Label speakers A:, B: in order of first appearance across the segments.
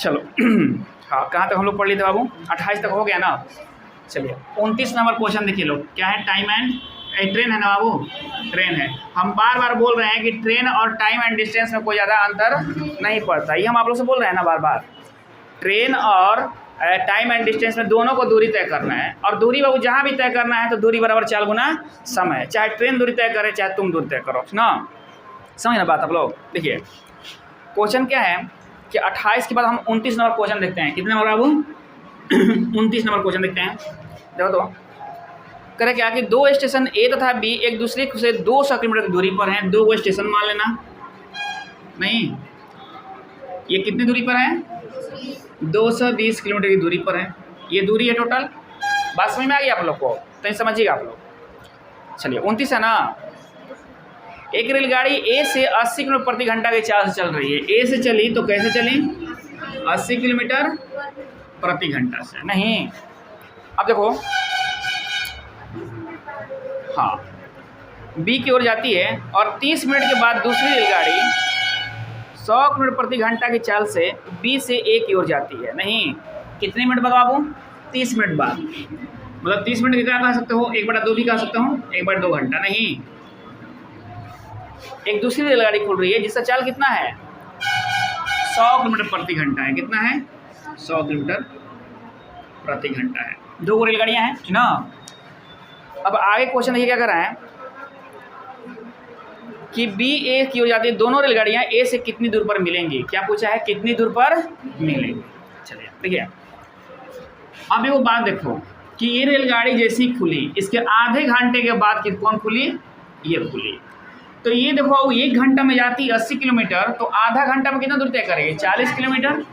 A: चलो हाँ, कहाँ तक हम लोग पढ़ लिए थे बाबू? 28 तक हो गया ना। चलिए 29 नंबर क्वेश्चन देखिए लोग, क्या है? टाइम एंड ट्रेन है ना बाबू, ट्रेन है। हम बार बार बोल रहे हैं कि ट्रेन और टाइम एंड डिस्टेंस में कोई ज़्यादा अंतर नहीं पड़ता, ये हम आप लोग से बोल रहे हैं ना बार बार। ट्रेन और टाइम एंड डिस्टेंस में दोनों को दूरी तय करना है, और दूरी बाबू जहाँ भी तय करना है तो दूरी बराबर 4 गुना समय, चाहे ट्रेन दूरी तय करे चाहे तुम दूरी तय करो ना। समझ ना बात आप लोग? देखिए क्वेश्चन क्या है कि 28 के बाद हम 29 नंबर क्वेश्चन देखते हैं। कितने नंबर बाबू? 29 नंबर क्वेश्चन देखते हैं। देखो तो करे क्या कि दो स्टेशन ए तथा बी एक दूसरे से 200 किलोमीटर की दूरी पर हैं। दो वो स्टेशन मान लेना, नहीं ये कितनी दूरी पर है? 220 किलोमीटर की दूरी पर है। ये दूरी है टोटल। बात समझ में आ गई आप लोग को? तो समझिएगा आप लोग। चलिए 29 है ना। एक रेलगाड़ी ए से 80 किलोमीटर प्रति घंटा की चाल से चल रही है। ए से चली तो कैसे चली? 80 किलोमीटर प्रति घंटा से। नहीं, अब देखो हाँ, बी की ओर जाती है और 30 मिनट के बाद दूसरी रेलगाड़ी 100 किलोमीटर प्रति घंटा की चाल से बी से ए की ओर जाती है। नहीं, कितने मिनट बाद बाबू? 30 मिनट बाद। मतलब 30 मिनट कितना कह सकते हो? 1/2 भी कह सकते हो, 1/2 घंटा। नहीं, एक दूसरी रेलगाड़ी खुल रही है जिसका चाल कितना है? 100 किलोमीटर प्रति घंटा है। कितना है? 100 किलोमीटर प्रति घंटा है। दो रेलगाड़ियां हैं ना। अब आगे क्वेश्चन देखिए क्या कर रहा है कि बी ए की ओर जाती है। दोनों रेलगाड़ियां ए से कितनी दूर पर मिलेंगी? क्या पूछा है? कितनी दूर पर मिलेंगी। चलिए देखिए, अब ये वो बात देखो कि ये रेलगाड़ी जैसी खुली, इसके आधे घंटे के बाद कौन खुली? ये खुली। तो ये देखो 1 घंटा में जाती 80 किलोमीटर, तो आधा घंटा में कितना दूरी तय करेगी? 40 किलोमीटर।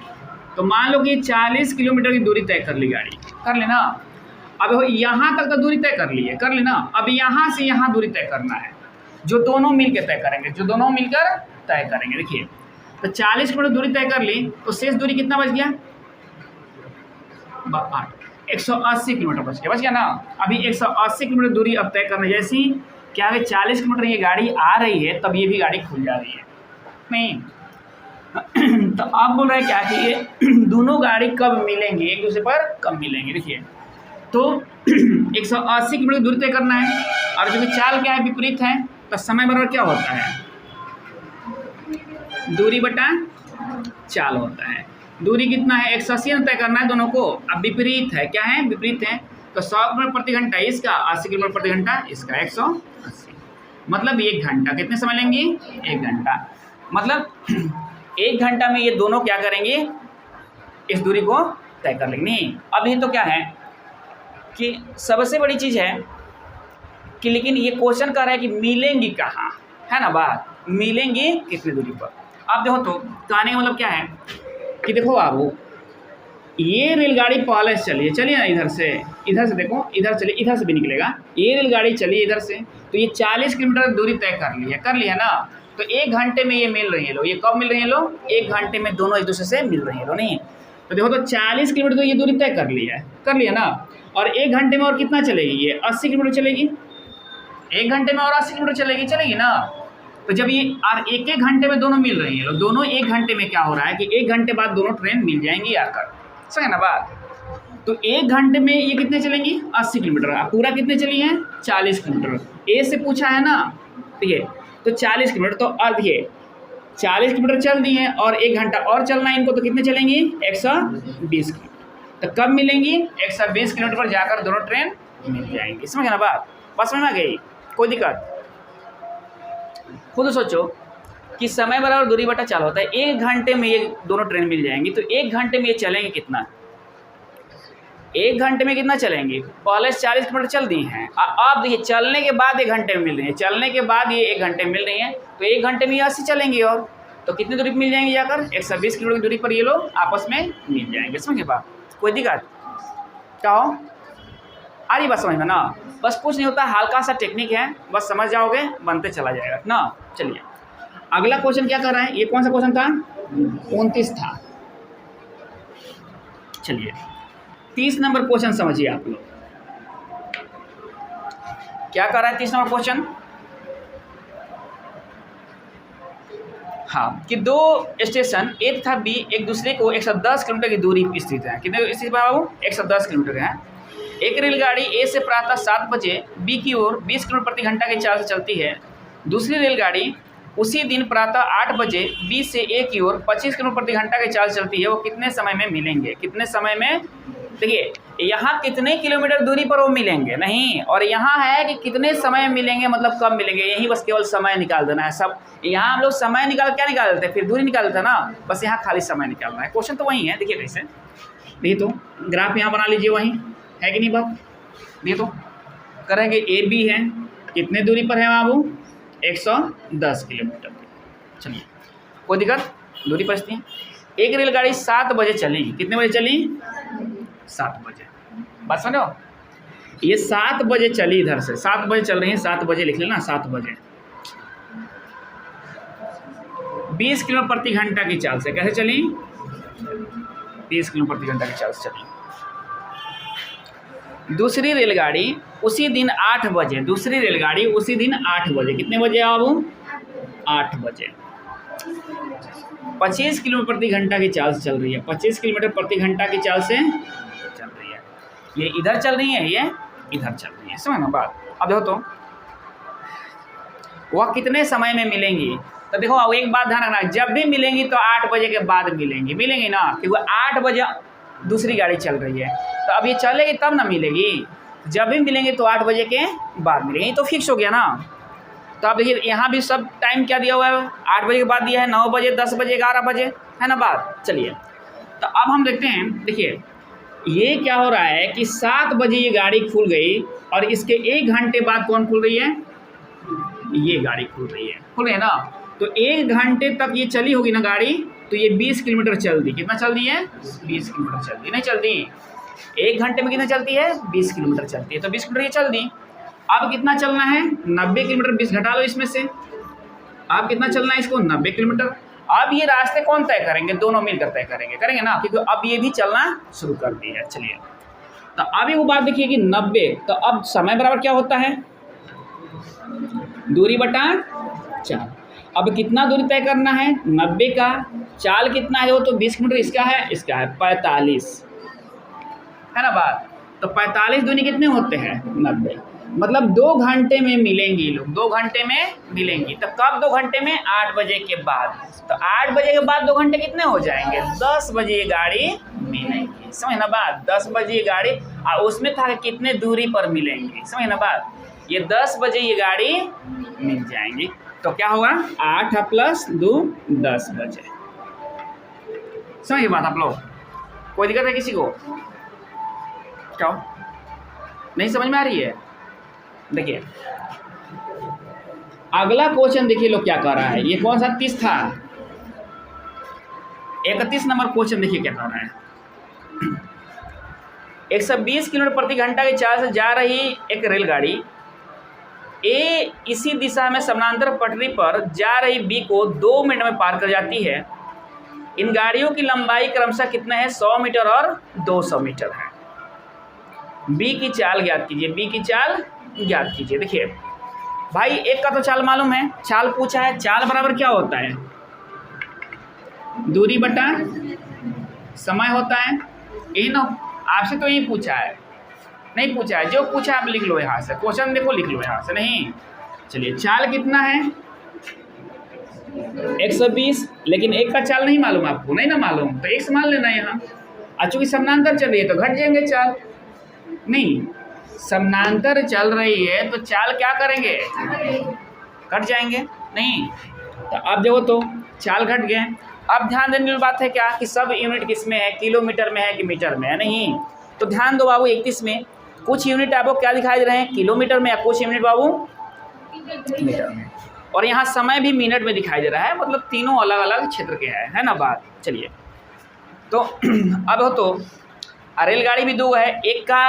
A: तो मान लो कि 40 किलोमीटर की दूरी तय कर ली गाड़ी, कर लेना। अब देखो यहाँ तक तो दूरी तय कर ली है, कर लेना। अब यहाँ से यहाँ दूरी तय करना है, जो दोनों मिलकर तय करेंगे, जो दोनों मिलकर तय करेंगे। देखिए तो 40 किलोमीटर दूरी तय कर ली, तो शेष दूरी कितना बच गया? 180 किलोमीटर बच गया ना। अभी 180 किलोमीटर दूरी अब तय करना। जैसी क्या है 40 किलोमीटर ये गाड़ी आ रही है, तब ये भी गाड़ी खुल जा रही है। नहीं तो आप बोल रहे हैं क्या कि ये दोनों गाड़ी कब मिलेंगे? एक दूसरे पर कब मिलेंगे? देखिए तो 180 किलोमीटर दूरी तय करना है, और जो चाल क्या है? विपरीत है, तो समय बराबर क्या होता है? दूरी बटा चाल होता है। दूरी कितना है? 180 तय करना है दोनों को। अब विपरीत है, क्या है? विपरीत है। तो 100 किलोमीटर प्रति घंटा इसका, 80 किलोमीटर प्रति घंटा इसका, 180। मतलब 1 घंटा। कितने समय लेंगे? 1 घंटा। मतलब 1 घंटा में ये दोनों क्या करेंगे? इस दूरी को तय कर लेंगे। नहीं, अभी तो क्या है कि सबसे बड़ी चीज़ है कि लेकिन ये क्वेश्चन कर रहा है कि मिलेंगी कहाँ, है ना बात? मिलेंगी कितनी दूरी पर। अब देखो तो कहने का मतलब क्या है कि देखो बाबू, ये रेलगाड़ी पहले से चलिए ना, इधर से देखो, इधर चलिए, इधर से भी निकलेगा। ये रेलगाड़ी चली इधर से, तो ये 40 किलोमीटर दूरी तय कर ली है ना। तो 1 घंटे में ये मिल रही है लोग। ये कब मिल रही है लोग? 1 घंटे में दोनों एक दूसरे से मिल रही है लोग। नहीं तो देखो तो 40 किलोमीटर तो ये दूरी तय कर लिया ना। और 1 घंटे में और कितना चलेगी? ये 80 किलोमीटर चलेगी। 1 घंटे में और 80 किलोमीटर चलेगी ना। तो जब ये और 1-1 घंटे में दोनों मिल रही है, दोनों 1 घंटे में क्या हो रहा है कि 1 घंटे बाद दोनों ट्रेन मिल जाएंगी आकर। समझे ना बात? तो 1 घंटे में ये कितने चलेंगी? 80 किलोमीटर। पूरा कितने चली हैं? 40 किलोमीटर। ए से पूछा है ना, ठीक है। तो 40 किलोमीटर, तो अर्ध ये 40 किलोमीटर चल दी है और 1 घंटा और चलना है इनको, तो कितने चलेंगी? 120 किलोमीटर। तो कब मिलेंगी? 120 किलोमीटर पर जाकर दोनों ट्रेन मिल जाएंगी। समझ ना बात? बस समझ में आ गई? कोई दिक्कत? खुद सोचो कि समय बराबर दूरी बटा चाल होता है। 1 घंटे में ये दोनों ट्रेन मिल जाएंगी, तो 1 घंटे में ये चलेंगे कितना? 1 घंटे में कितना चलेंगी? पहले 40 किलोमीटर चल दी हैं, अब देखिए चलने के बाद 1 घंटे में मिल रही है। चलने के बाद ये 1 घंटे में मिल रही हैं, तो 1 घंटे में ये 80 चलेंगी। और तो कितनी दूरी पर मिल जाएंगी? जाकर 120 किलोमीटर की दूरी पर ये लोग आपस में मिल जाएंगे। समझ बात? कोई दिक्कत? क्या हो आ रही बात समझ में ना? बस कुछ नहीं होता, हल्का सा टेक्निक है, बस समझ जाओगे, बनते चला जाएगा ना। चलिए अगला क्वेश्चन क्या कर रहा है? ये कौन सा क्वेश्चन था? 29 था। चलिए 30 नंबर क्वेश्चन समझिए आप लोग। क्या कर रहा है 30 नंबर क्वेश्चन? हाँ कि दो स्टेशन ए तथा बी एक दूसरे को 110 किलोमीटर की दूरी पर स्थित है। कितने स्थित बाबू? 110 किलोमीटर है। एक रेलगाड़ी ए से प्रातः 7 बजे बी की ओर 20 किलोमीटर प्रति घंटा की चाल से चलती है। दूसरी रेलगाड़ी उसी दिन प्रातः 8 बजे बी से ए की ओर 25 किलोमीटर प्रति घंटा की चाल से चलती है। वो कितने समय में मिलेंगे? कितने समय में? देखिए यहाँ कितने किलोमीटर दूरी पर वो मिलेंगे नहीं, और यहाँ है कि कितने समय मिलेंगे, मतलब कब मिलेंगे। यही बस केवल समय निकाल देना है सब। यहाँ हम लोग समय निकाल क्या निकाल देते हैं? फिर दूरी निकाल देते हैं ना, बस यहाँ खाली समय निकालना है। क्वेश्चन तो वही है। देखिए कैसे, देखिए तो ग्राफ यहाँ बना लीजिए, वही है कि नहीं बात? देखिए तो करेंगे ए बी है, कितने दूरी पर है बाबू? 110 किलोमीटर। चलिए कोई दिक्कत? दूरी पर स्थित है। एक रेलगाड़ी 7 बजे चली। कितने बजे चली? 7 बजे। बात समझो, ये 7 बजे चली, इधर से 7 बजे चल रही है, 7 बजे लिख लेना, 7 बजे 20 किलोमीटर प्रति घंटा की चाल से। कैसे चली? 20 किलोमीटर प्रति घंटा की चाल से चली। दूसरी रेलगाड़ी उसी दिन 8 बजे, दूसरी रेलगाड़ी उसी दिन 8 बजे, कितने बजे बाबू? 8 बजे 25 किलोमीटर प्रति घंटा की चाल से चल रही है। 25 किलोमीटर प्रति घंटा की चाल से चल रही है। ये इधर चल रही है, ये इधर चल रही है। समझ ना बात? अब देखो तो वह कितने समय में मिलेंगी। तो देखो अब एक बात ध्यान रखना, जब भी मिलेंगी तो 8 बजे के बाद मिलेंगी, मिलेंगी ना, क्योंकि 8 बजे दूसरी गाड़ी चल रही है। तो अब ये चलेगी तब ना मिलेगी। जब भी मिलेंगे तो 8 बजे के बाद मिलेंगी, तो फिक्स हो गया ना। तो आप देखिए यहाँ भी सब टाइम क्या दिया हुआ है? 8 बजे के बाद दिया है, 9 बजे, 10 बजे, 11 बजे, है ना बात? चलिए तो अब हम देखते हैं। देखिए ये क्या हो रहा है कि 7 बजे ये गाड़ी खुल गई और इसके 1 घंटे बाद कौन खुल रही है? ये गाड़ी खुल रही है, खुल रही है ना। तो 1 घंटे तक ये चली होगी ना गाड़ी, तो ये 20 किलोमीटर चल दी। कितना चल दी है? 20 किलोमीटर चल दी। नहीं चलती 1 घंटे में कितना चलती है? 20 किलोमीटर चलती है। तो 20 किलोमीटर ये चल दी। अब कितना चलना है? 90 किलोमीटर। 20 घटा लो इसमें से। अब कितना चलना है इसको? 90 किलोमीटर। अब ये रास्ते कौन तय करेंगे? दोनों मिलकर तय करेंगे, करेंगे ना, क्योंकि अब ये भी चलना शुरू कर दी है। चलिए तो अभी वो बात देखिए कि 90, तो अब समय बराबर क्या होता है? दूरी बटा चाल। अब कितना दूरी तय करना है? 90 का। चाल कितना है? वो तो 20 किलोमीटर इसका है, इसका है 45, है ना बात? तो 45 दूनी कितने होते हैं? 90। मतलब 2 घंटे में मिलेंगी लोग, 2 घंटे में मिलेंगी। तो कब 2 घंटे में? 8 बजे के बाद। तो 8 बजे के बाद 2 घंटे कितने हो जाएंगे? 10 बजे ये गाड़ी मिलेंगी। समझ ना बात? 10 बजे ये गाड़ी, और उसमें था कितने दूरी पर मिलेंगी। समझ ना बात? ये 10 बजे ये गाड़ी मिल जाएंगी। तो क्या होगा? 8 + 2 10 बजे। समझिए बात आप लोग? कोई दिक्कत है किसी को? क्या नहीं समझ में आ रही है? देखिए अगला क्वेश्चन देखिए लोग क्या कर रहा है। ये कौन सा 30 था? 31 नंबर क्वेश्चन देखिए क्या कर रहा है। 120 किलोमीटर प्रति घंटा की चाल से जा रही एक रेलगाड़ी ए इसी दिशा में समानांतर पटरी पर जा रही बी को 2 मिनट में पार कर जाती है। इन गाड़ियों की लंबाई क्रमशः कितना है? 100 मीटर और 200 मीटर है। बी की चाल ज्ञात कीजिए। बी की चाल ज्ञात कीजिए। देखिए भाई एक का तो चाल मालूम है, चाल पूछा है। चाल बराबर क्या होता है? दूरी बटा समय होता है। यही ना, आपसे तो यही पूछा है, नहीं पूछा है? जो पूछा आप लिख लो यहाँ से, क्वेश्चन देखो लिख लो यहाँ से। नहीं चलिए चाल कितना है? 120, लेकिन एक का चाल नहीं मालूम आपको, नहीं ना मालूम, तो 1 मान लेना यहाँ। और चूँकि समानांतर चल रही है तो घट जाएंगे चाल। नहीं समानांतर चल रही है तो चाल क्या करेंगे? घट जाएंगे। नहीं तो अब देखो तो चाल घट गए। अब ध्यान देने वाली बात है क्या कि सब यूनिट किस में है? किलोमीटर में है कि मीटर में है? नहीं तो ध्यान दो बाबू 31 में कुछ यूनिट आपको क्या दिखाई दे रहे हैं? किलोमीटर में, या कुछ यूनिट बाबू मीटर में। और यहाँ समय भी मिनट में दिखाई दे रहा है। मतलब तीनों अलग अलग क्षेत्र के हैं, है ना बात? चलिए तो अब हो तो रेलगाड़ी भी 2 है। एक का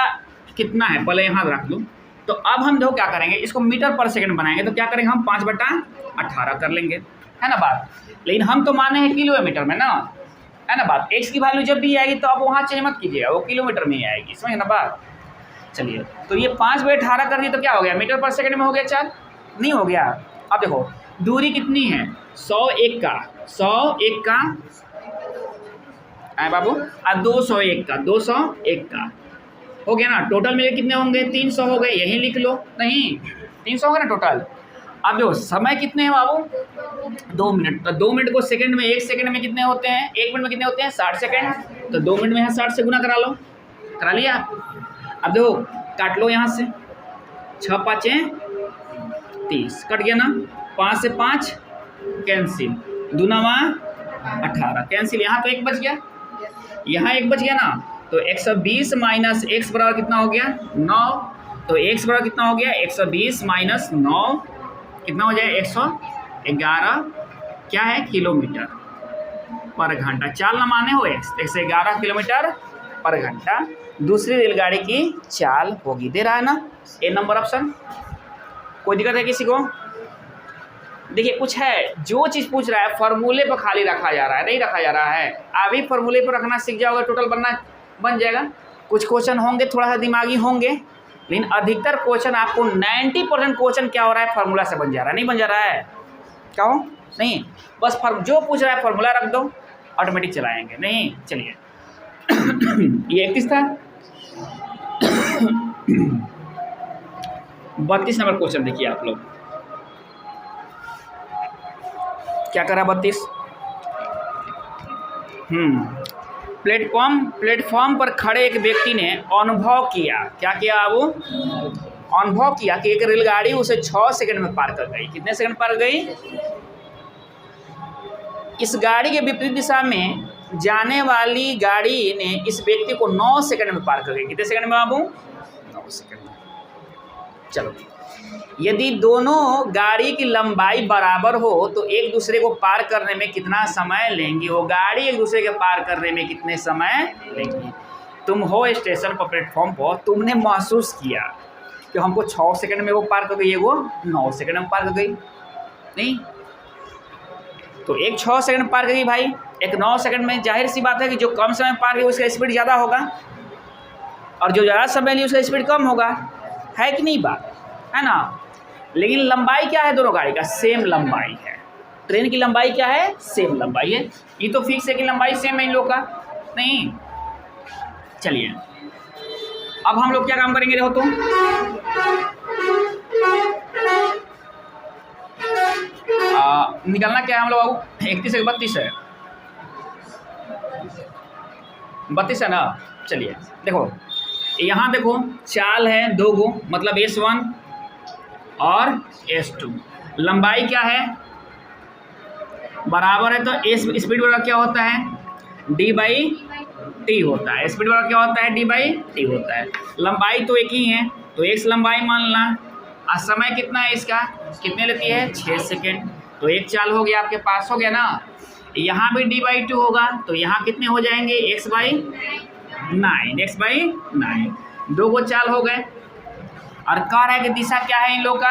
A: कितना है पहले यहाँ रख लूँ। तो अब हम देखो क्या करेंगे, इसको मीटर पर सेकंड बनाएंगे। तो क्या करेंगे हम? 5/18 कर लेंगे, है ना बात? लेकिन हम तो माने हैं किलोमीटर में ना, है ना बात? एक्स की वैल्यू जब भी आएगी तो आप वहाँ चेंज मत कीजिएगा, वो किलोमीटर में ही आएगी। समझ ना बात? चलिए तो ये 5/18 कर दिए तो क्या हो गया? मीटर पर सेकंड में हो गया चाल? नहीं हो गया। अब देखो दूरी कितनी है 101 का 101 का आए बाबू 201 का 201 का हो गया ना। टोटल मिले कितने होंगे 300 हो गए, यही लिख लो। नहीं 300 होगा ना टोटल। अब देखो समय कितने हैं बाबू 2 मिनट, तो 2 मिनट को सेकंड में 1 सेकंड में कितने होते हैं 1 मिनट में कितने होते हैं 60 सेकंड, तो 2 मिनट में यहाँ 60 से गुना करा लो, करा लिया। अब देखो काट लो यहाँ से 6 5 30 कट गया ना, 5 से 5 कैंसिल, दूना 18 कैंसिल, यहाँ तो 1 बच गया, यहाँ 1 बच गया ना, तो 120 माइनस x बराबर कितना हो गया 9, तो x बराबर कितना हो गया 120 माइनस 9 कितना हो जाए 111 क्या है किलोमीटर पर घंटा। चाल न माने हो 111 किलोमीटर पर घंटा दूसरी रेलगाड़ी की चाल होगी। दे रहा है ना ए नंबर ऑप्शन। कोई दिक्कत है किसी को? देखिए कुछ है जो चीज़ पूछ रहा है फार्मूले पर खाली रखा जा रहा है, नहीं रखा जा रहा है। अभी फार्मूले पर रखना सीख जाओगे टोटल बन जाएगा। कुछ क्वेश्चन होंगे थोड़ा सा दिमागी होंगे, लेकिन अधिकतर क्वेश्चन आपको 90% क्वेश्चन क्या हो रहा है फार्मूला से बन जा रहा है, नहीं बन जा रहा है क्या हो नहीं, बस जो पूछ रहा है फार्मूला रख दो ऑटोमेटिक चलाएंगे। नहीं चलिए ये 31 था 32 नंबर क्वेश्चन देखिए आप लोग क्या करा 32। प्लेटफॉर्म पर खड़े एक व्यक्ति ने अनुभव किया, क्या किया वो अनुभव किया कि एक रेलगाड़ी उसे 6 सेकंड में पार कर गई। कितने सेकंड पार गई? इस गाड़ी के विपरीत दिशा में जाने वाली गाड़ी ने इस व्यक्ति को 9 सेकंड में पार कर गई। कितने सेकंड में बाबू 9 सेकंड में। चलो यदि दोनों गाड़ी की लंबाई बराबर हो तो एक दूसरे को पार करने में कितना समय लेंगी? वो गाड़ी एक दूसरे के पार करने में कितने समय लेंगी? तुम हो स्टेशन पर प्लेटफॉर्म पर, तुमने महसूस किया कि हमको 6 सेकंड में वो पार कर गई है, वो 9 सेकंड में पार कर गई। नहीं तो एक 6 सेकंड में पार कर गई भाई, एक 9 सेकंड में। जाहिर सी बात है कि जो कम समय में पार गई उसका स्पीड ज़्यादा होगा और जो ज़्यादा समय ली उसका स्पीड कम होगा, है कि नहीं बात है ना। लेकिन लंबाई क्या है दोनों गाड़ी का? सेम लंबाई है। ट्रेन की लंबाई क्या है? सेम लंबाई है। ये तो फिक्स है कि लंबाई सेम है इन लोग का। नहीं चलिए अब हम लोग क्या काम करेंगे देखो तुम निकलना क्या है हम लोग 31 से 32 है 32 है ना। चलिए देखो यहाँ देखो चाल है 2 गो, मतलब S1 और S2। लंबाई क्या है? बराबर है, तो स्पीड बराबर क्या होता है? d/t होता है। स्पीड बराबर क्या होता है? d/t होता है। लंबाई तो एक ही है तो x लंबाई मान ला। और समय कितना है इसका? कितने लेती है? 6 सेकेंड। तो एक चाल हो गया आपके पास, हो गया ना। यहाँ भी d/2 होगा तो यहाँ कितने हो जाएंगे? x/9 x/9 2 गो चाल हो गए। और कह रहा है कि दिशा क्या है इन लोग का?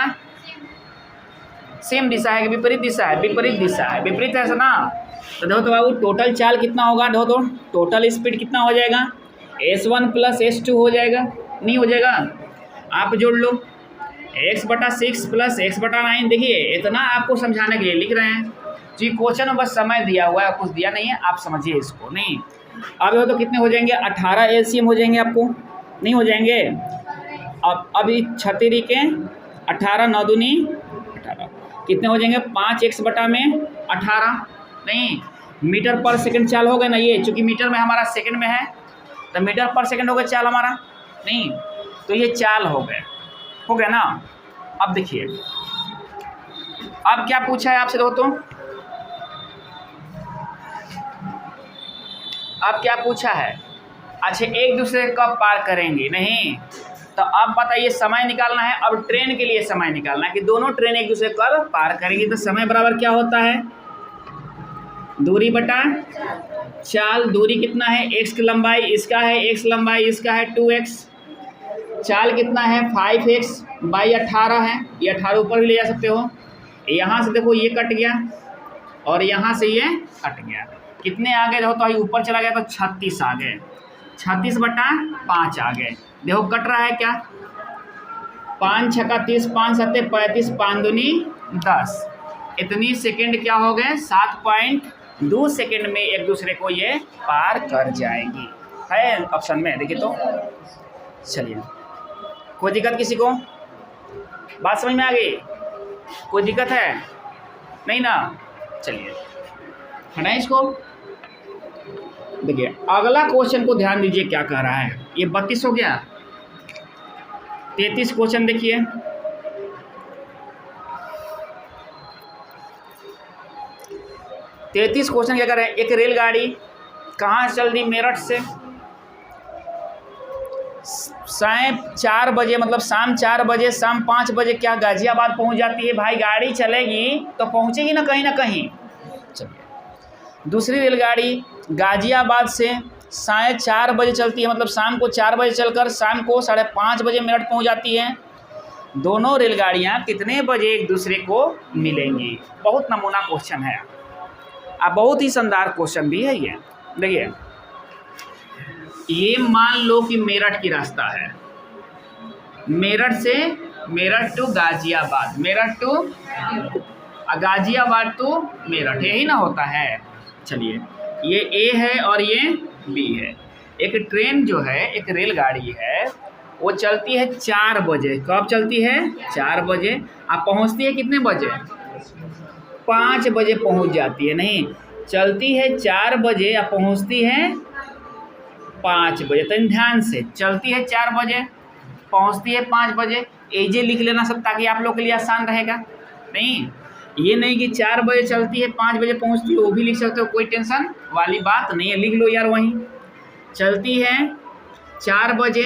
A: सेम दिशा है कि विपरीत दिशा है? विपरीत दिशा है, विपरीत है ना। तो देखो तो बाबू टोटल चाल कितना होगा? देखो तो टोटल स्पीड कितना हो जाएगा? S1 प्लस S2 हो जाएगा, नहीं हो जाएगा? आप जोड़ लो x/6 प्लस x/9। देखिए इतना आपको समझाने के लिए लिख रहे हैं जी, क्वेश्चन में बस समय दिया हुआ है, कुछ दिया नहीं है, आप समझिए इसको। नहीं अब देखो तो कितने हो जाएंगे? 18 LCM हो जाएंगे आपको, नहीं हो जाएंगे? अब अभी 36 के 18 9 दूनी 18 कितने हो जाएंगे? 5x/18 नहीं मीटर पर सेकंड चाल हो गए ना। ये चूँकि मीटर में हमारा सेकंड में है तो मीटर पर सेकंड हो गया चाल हमारा। नहीं तो ये चाल हो गया ना। अब देखिए अब क्या पूछा है आपसे दोस्तों? अब क्या पूछा है? अच्छा एक दूसरे कब पार करेंगे? नहीं तो अब बताइए समय निकालना है। अब ट्रेन के लिए समय निकालना है कि दोनों ट्रेन एक दूसरे कब पार करेंगी। तो समय बराबर क्या होता है? दूरी बटा चाल। दूरी कितना है? x की लंबाई इसका है, x लंबाई इसका है 2x। चाल कितना है? 5x/18 है। ये 18 ऊपर भी ले जा सकते हो। यहाँ से देखो ये कट गया और यहाँ से ये कट गया। कितने आ गए? देखो तो ऊपर चला गया तो 36 आ गए। 36/5 आ गए। देखो कट रहा है क्या? 5 × 6 = 30, 5 × 7 = 35, 5 दूनी 10। इतनी सेकंड क्या हो गए 7.2 सेकंड में एक दूसरे को ये पार कर जाएंगी, है ऑप्शन में। देखिए तो चलिए, कोई दिक्कत किसी को? बात समझ में आ गई? कोई दिक्कत है नहीं ना? चलिए हटाएं इसको। देखिए अगला क्वेश्चन को ध्यान दीजिए क्या कह रहा है। ये 32 हो गया, 33 क्वेश्चन देखिए। तैतीस क्वेश्चन क्या कर रहे हैं। एक रेलगाड़ी कहाँ चल रही? मेरठ से 4:30 बजे, मतलब शाम 4 बजे, शाम 5 बजे क्या गाजियाबाद पहुंच जाती है। भाई गाड़ी चलेगी तो पहुंचेगी ना कहीं। चलिए दूसरी रेलगाड़ी गाजियाबाद से 4:30 बजे चलती है, मतलब शाम को 4 बजे चलकर शाम को 5:30 बजे मेरठ पहुंच जाती है। दोनों रेलगाड़ियां कितने बजे एक दूसरे को मिलेंगी? बहुत नमूना क्वेश्चन है, अब बहुत ही शानदार क्वेश्चन भी है ये। देखिए ये मान लो कि मेरठ की रास्ता है, Meerut to Ghaziabad, Meerut to Ghaziabad to Meerut, यही ना होता है। चलिए ये ए है और ये बी है। एक ट्रेन जो है, एक रेलगाड़ी है, वो चलती है 4 बजे। कब चलती है? 4 बजे। अब पहुंचती है कितने बजे? 5 बजे पहुंच जाती है। नहीं, चलती है 4 बजे या पहुंचती है 5 बजे। तो ध्यान से, चलती है 4 बजे, पहुंचती है 5 बजे। एजे लिख लेना सब, ताकि आप लोग के लिए आसान रहेगा। नहीं, ये नहीं कि 4 बजे चलती है 5 बजे पहुंचती है, वो भी लिख सकते हो, कोई टेंशन वाली बात नहीं है, लिख लो यार। वहीं चलती है 4 बजे,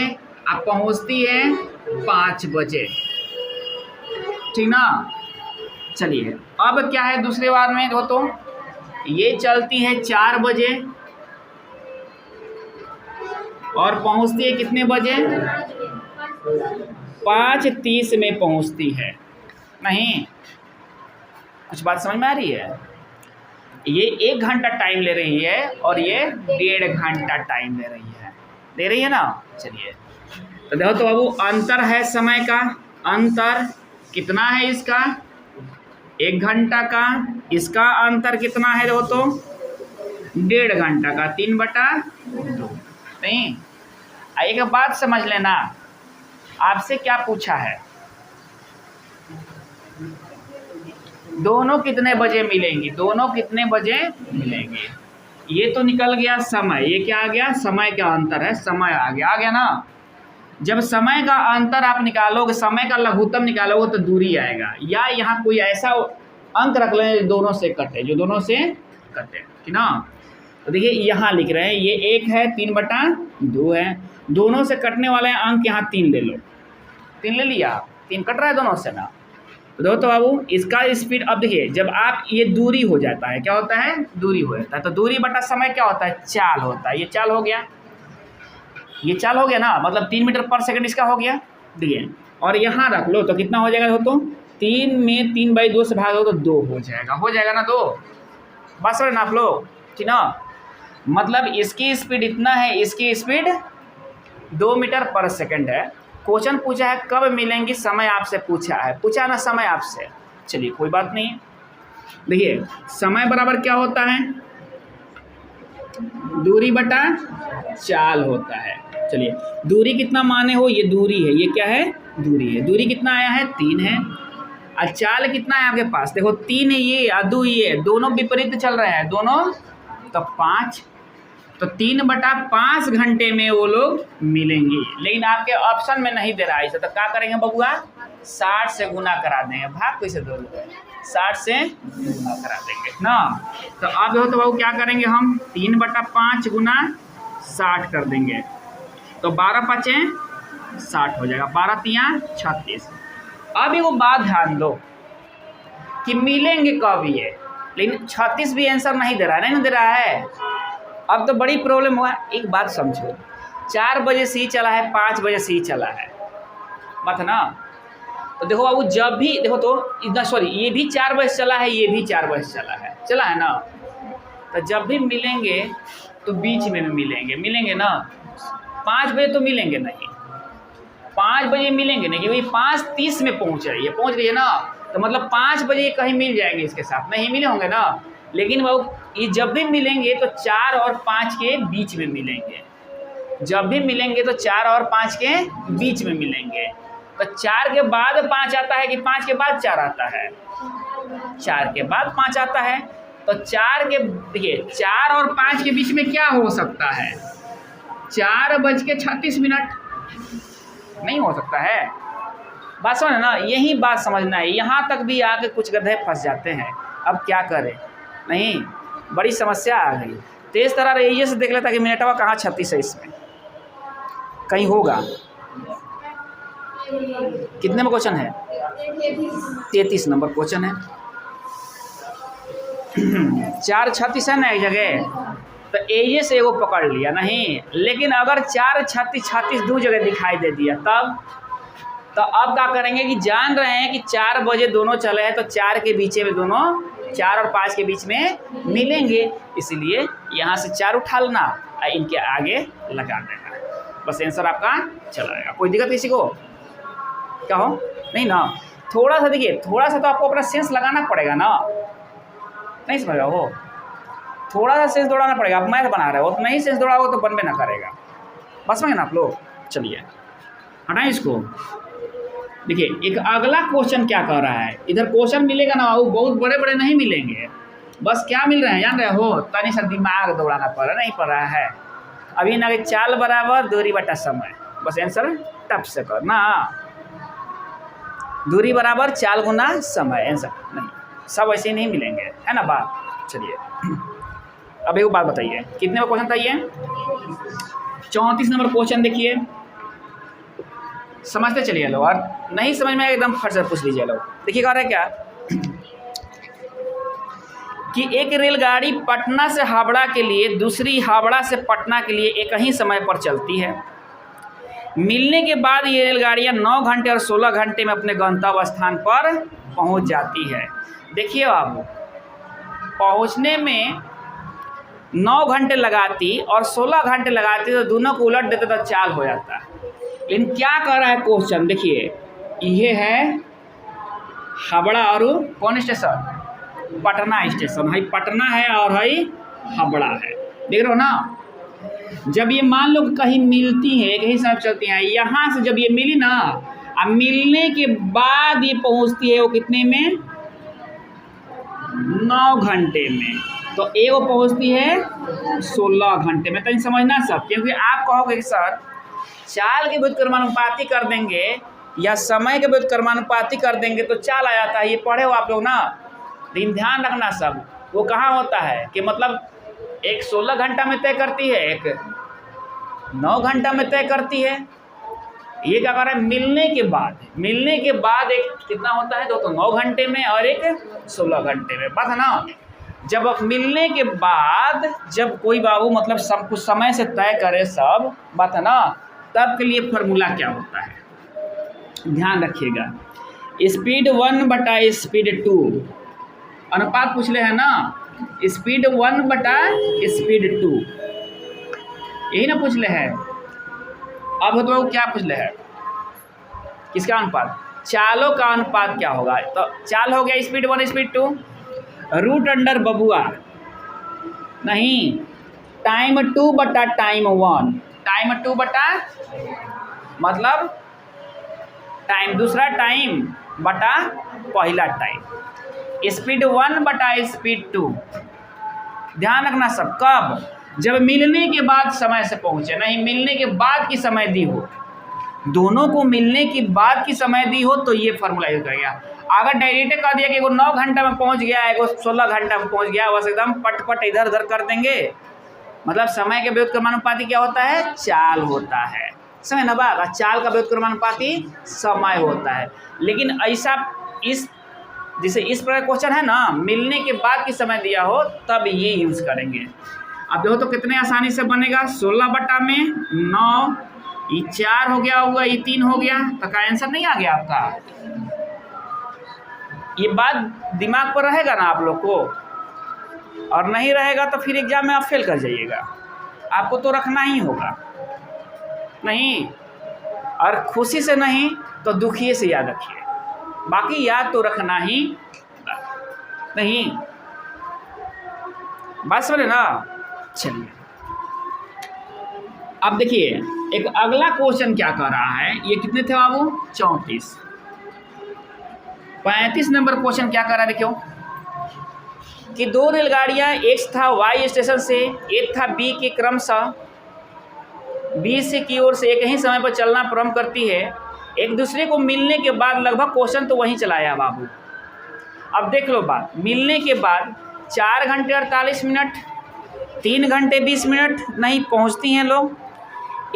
A: अब पहुंचती है 5 बजे, ठीक ना। चलिए अब क्या है दूसरे बार में हो, तो ये चलती है 4 बजे और पहुंचती है कितने बजे? 5:30 में पहुंचती है। नहीं, कुछ बात समझ में आ रही है? ये 1 घंटा टाइम ले रही है और ये 1.5 घंटा टाइम ले रही है ना। चलिए तो देखो तो बाबू, अंतर है समय का, अंतर कितना है इसका? 1 घंटा का। इसका अंतर कितना है? देखो तो 1.5 घंटा का, 3/2। नहीं, एक बात समझ लेना, आपसे क्या पूछा है, दोनों कितने बजे मिलेंगी? दोनों कितने बजे मिलेंगी? ये तो निकल गया समय, ये क्या आ गया? समय का अंतर है, समय आ गया ना। जब समय का अंतर आप निकालोगे, समय का लघुत्तम निकालोगे, तो दूरी आएगा। या यहाँ कोई ऐसा अंक रख लें जो दोनों से कटे, ठीक ना। तो देखिए यहाँ लिख रहे हैं, ये 1 है, 3/2 है, दोनों से कटने वाले अंक यहाँ 3 ले लो। 3 ले लिया, 3 कट रहा है दोनों से ना। तो देखो तो बाबू, इसका स्पीड, अब देखिए जब आप ये दूरी हो जाता है, क्या होता है? दूरी हो जाता है। तो दूरी बटा समय क्या होता है? चाल होता है। ये चाल हो गया, ये चाल हो गया ना, मतलब 3 मीटर पर सेकंड इसका हो गया। देखिए और यहाँ रख लो तो कितना हो जाएगा? हो तो 3 में 3/2 से भाग दो तो 2 हो जाएगा ना 2। बस ना आप लोग, ठीक ना। मतलब इसकी स्पीड इतना है, इसकी स्पीड 2 मीटर पर सेकंड है। क्वेश्चन पूछा है कब मिलेंगी, समय आपसे पूछा ना समय आपसे। चलिए कोई बात नहीं। देखिए समय बराबर क्या होता है? दूरी बटा चाल होता है। चलिए दूरी कितना माने हो? ये दूरी है, ये क्या है? दूरी है। दूरी कितना आया है? 3 है। और चाल कितना है आपके पास? देखो 3 है ये, अदू ये, दोनों विपरीत चल रहे हैं दोनों, तो 5। तो 3/5 घंटे में वो लोग मिलेंगी। लेकिन आपके ऑप्शन में नहीं दे रहा है इसे, तो क्या करेंगे बबुआ? 60 से गुना करा देंगे। भाग कैसे दो, 60 से गुना करा देंगे ना। तो अब देखो तो बाबू क्या करेंगे हम? 3/5 गुना 60 कर देंगे, तो 12×5 60 हो जाएगा, 12×3 36। अब वो बात ध्यान दो कि मिलेंगे कब ये, लेकिन 36 भी आंसर नहीं दे रहा है, नहीं दे रहा है। अब तो बड़ी प्रॉब्लम हुआ। एक बात समझो, 4 बजे से ही चला है, 5 बजे से ही चला है, बात ना। तो देखो बाबू, जब भी देखो तो इतना, सॉरी, ये भी 4 बजे चला है, ये भी 4 बजे चला है ना। तो जब भी मिलेंगे तो बीच में मिलेंगे ना। 5 बजे तो मिलेंगे नहीं, 5 बजे मिलेंगे नहीं, क्योंकि 5:30 में पहुंच रही है ना। तो मतलब 5 बजे कहीं मिल जाएंगे इसके साथ, नहीं मिले होंगे ना। लेकिन वो ये जब भी मिलेंगे तो 4 और 5 के बीच में मिलेंगे, जब भी मिलेंगे तो 4 और 5 के बीच में मिलेंगे। तो 4 के बाद 5 आता है कि 5 के बाद 4 आता है? 4 के बाद 5 आता है। तो 4 के देखिए 4 और 5 के बीच में क्या हो सकता है? 4:36 नहीं हो सकता है। बात समझ ना, यही बात समझना है। यहाँ तक भी आके कुछ गधे फंस जाते हैं, अब क्या करें, नहीं बड़ी समस्या आ गई। तेज तरह रहिए से देख लेता कि मिनटवा कहाँ 36 है, इसमें कहीं होगा। कितने में क्वेश्चन है? 33 नंबर क्वेश्चन है। 4:36 है ना एक जगह, तो एजे से एगो पकड़ लिया नहीं। लेकिन अगर 4:36 दो जगह दिखाई दे दिया तब तो अब क्या करेंगे कि जान रहे हैं कि 4 बजे दोनों चले हैं, तो 4 के बीच में दोनों 4 और 5 के बीच में मिलेंगे, इसलिए यहाँ से 4 उठा लेना और इनके आगे लगा देना, बस आंसर आपका चला जाएगा। कोई दिक्कत किसी को? क्या हो? नहीं ना। थोड़ा सा देखिए, थोड़ा सा तो आपको अपना सेंस लगाना पड़ेगा ना, नहीं समझ रहे हो? थोड़ा सा सेंस दौड़ाना पड़ेगा। आप मैथ बना रहे हो तो नहीं सेंस दौड़ाओगे तो बनबे ना करेगा। बस में ना आप लोग। चलिए हटाएं इसको। देखिए एक अगला क्वेश्चन क्या कह रहा है, इधर क्वेश्चन मिलेगा ना, वो बहुत बड़े बड़े नहीं मिलेंगे, बस क्या मिल रहे हैं जान रहे हो? तनी सा दिमाग दौड़ाना पड़ रहा, नहीं पड़ रहा है अभी ना। चाल बराबर दूरी बटा समय, बस आंसर टप से करना। दूरी बराबर चाल गुना समय, आंसर नहीं, सब ऐसे नहीं मिलेंगे, है ना बात। चलिए अब एक बात बताइए, कितने का क्वेश्चन था ये? 34 नंबर क्वेश्चन देखिए, समझते चलिए लोग, और नहीं समझ में एकदम फट से पूछ लीजिए लोग। देखिए कह रहे क्या कि एक रेलगाड़ी पटना से हावड़ा के लिए दूसरी हावड़ा से पटना के लिए एक ही समय पर चलती है। मिलने के बाद ये रेलगाड़ियाँ 9 घंटे और 16 घंटे में अपने गंतव्य स्थान पर पहुंच जाती है। देखिए अब पहुंचने में 9 घंटे लगाती और 16 घंटे लगाती, तो दोनों को उलट देते तो चाल हो जाता। लेकिन क्या कर रहा है क्वेश्चन, देखिए ये है हावड़ा और कौन स्टेशन? पटना स्टेशन। भाई पटना है और भाई हावड़ा है, देख रहे हो ना। जब ये मान लो कहीं मिलती है, एक ही समय चलती हैं, यहाँ से जब ये मिली ना, अब मिलने के बाद ये पहुँचती है वो कितने में? 9 घंटे में। तो एक वो पहुँचती है 16 घंटे में। तो समझना सब, क्योंकि आप कहोगे कि सर चाल के व्युत्क्रमानुपाती कर देंगे या समय के व्युत्क्रमानुपाती कर देंगे तो चाल आ जाता है, ये पढ़े हो आप लोग ना। लेकिन ध्यान रखना सब, वो कहाँ होता है कि मतलब एक 16 घंटा में तय करती है, एक 9 घंटा में तय करती है। ये क्या कर रहा है? मिलने के बाद एक कितना होता है? तो 9 घंटे में और एक 16 घंटे में, बात है ना। जब मिलने के बाद जब कोई बाबू मतलब सब कुछ समय से तय करे सब, बात है ना, तब के लिए फार्मूला क्या होता है ध्यान रखिएगा। स्पीड 1 बटा स्पीड 2, अनुपात पूछ ले है ना, स्पीड 1 बटा स्पीड 2, यही ना पूछ ले है। अब तो क्या पूछ ले है? किसका अनुपात? चालों का अनुपात क्या होगा? तो चाल हो गया स्पीड 1 स्पीड 2, रूट अंडर बबुआ नहीं, टाइम 2 बटा टाइम 1, टाइम 2 बटा मतलब टाइम दूसरा टाइम बटा पहला टाइम, स्पीड 1 बटा स्पीड 2। ध्यान रखना सब, कब? जब मिलने के बाद समय से पहुँचे, नहीं मिलने के बाद की समय दी हो, दोनों को मिलने की बाद की समय दी हो तो ये फार्मूला यूज करेगा। अगर डायरेक्ट कर दिया कि एगो 9 घंटा में पहुंच गया, एगो 16 घंटा में पहुंच गया, बस एकदम पट इधर उधर कर देंगे, मतलब समय के व्युत्क्रमानुपाती क्या होता है? चाल होता है, समझ ना बात। चाल का व्युत्क्रमानुपाती समय होता है। लेकिन ऐसा इस जैसे इस प्रकार क्वेश्चन है ना, मिलने के बाद की समय दिया हो तब ये यूज करेंगे। अब देखो तो कितने आसानी से बनेगा, 16 बटा में 9, ये 4 हो गया होगा, ये 3 हो गया, तो का आंसर नहीं आ गया आपका? ये बात दिमाग पर रहेगा ना आप लोग को, और नहीं रहेगा तो फिर एग्जाम में आप फेल कर जाइएगा। आपको तो रखना ही होगा, नहीं और खुशी से नहीं तो दुखिए से याद रखिए। बाकी याद तो रखना ही नहीं। बात समझे ना। चलिए अब देखिए एक अगला क्वेश्चन क्या कर रहा है, ये कितने थे बाबू 34। 35 नंबर क्वेश्चन क्या कर रहा है देखियो कि दो रेलगाड़ियां एक्स तथा वाई स्टेशन से ए तथा बी के क्रमशः बी से की ओर से एक ही समय पर चलना प्रारंभ करती है। एक दूसरे को मिलने के बाद लगभग क्वेश्चन तो वहीं चलाया बाबू। अब देख लो बात, मिलने के बाद 4 घंटे 48 मिनट 3 घंटे 20 मिनट नहीं पहुंचती हैं लोग।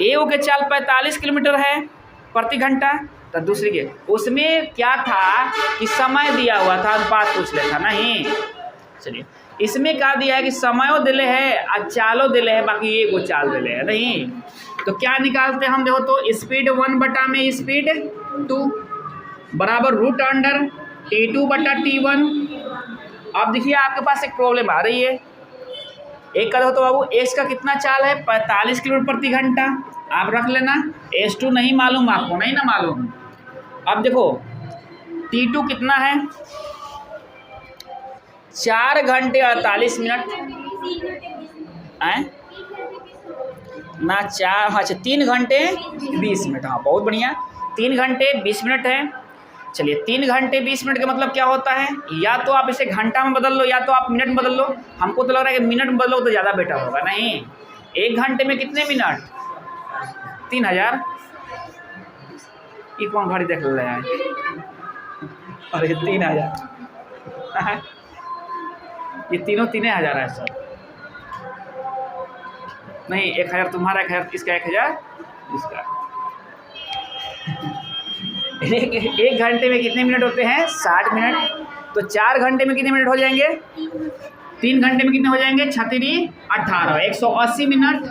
A: एओ के चाल 45 किलोमीटर है प्रति घंटा, तो दूसरी के उसमें क्या था कि समय दिया हुआ था, अनुपात पूछ लेता नहीं। चलिए इसमें क्या दिया है कि समयो दिले है और चालो दिले है, बाकी ये को चाल दिले है नहीं। तो क्या निकालते हैं हम, देखो तो स्पीड 1 बटा में स्पीड 2 बराबर रूट अंडर T2 बटा T1। अब देखिए आपके पास एक प्रॉब्लम आ रही है, एक का तो बाबू एक्स का कितना चाल है 45 किलोमीटर प्रति घंटा, आप रख लेना। S2 नहीं मालूम आपको, नहीं ना मालूम। अब देखो T2 कितना है 4 घंटे 48 मिनट आए ना 4, हाँ अच्छा 3 घंटे 20 मिनट, हाँ बहुत बढ़िया 3 घंटे 20 मिनट है। चलिए 3 घंटे 20 मिनट का मतलब क्या होता है, या तो आप इसे घंटा में बदल लो या तो आप मिनट में बदल लो। हमको तो लग रहा है कि मिनट में बदलो तो ज़्यादा बेटर होगा। नहीं, 1 घंटे में कितने मिनट 3000। ये कौन घड़ी देख रहा है, अरे 3000 ये तीनों 3000 है सर। नहीं 1000 तुम्हारा, 1000 इसका, 1000 इसका। एक घंटे में कितने मिनट होते हैं 60 मिनट, तो 4 घंटे में कितने मिनट हो जाएंगे, 3 घंटे में कितने हो जाएंगे 36 18 180 मिनट।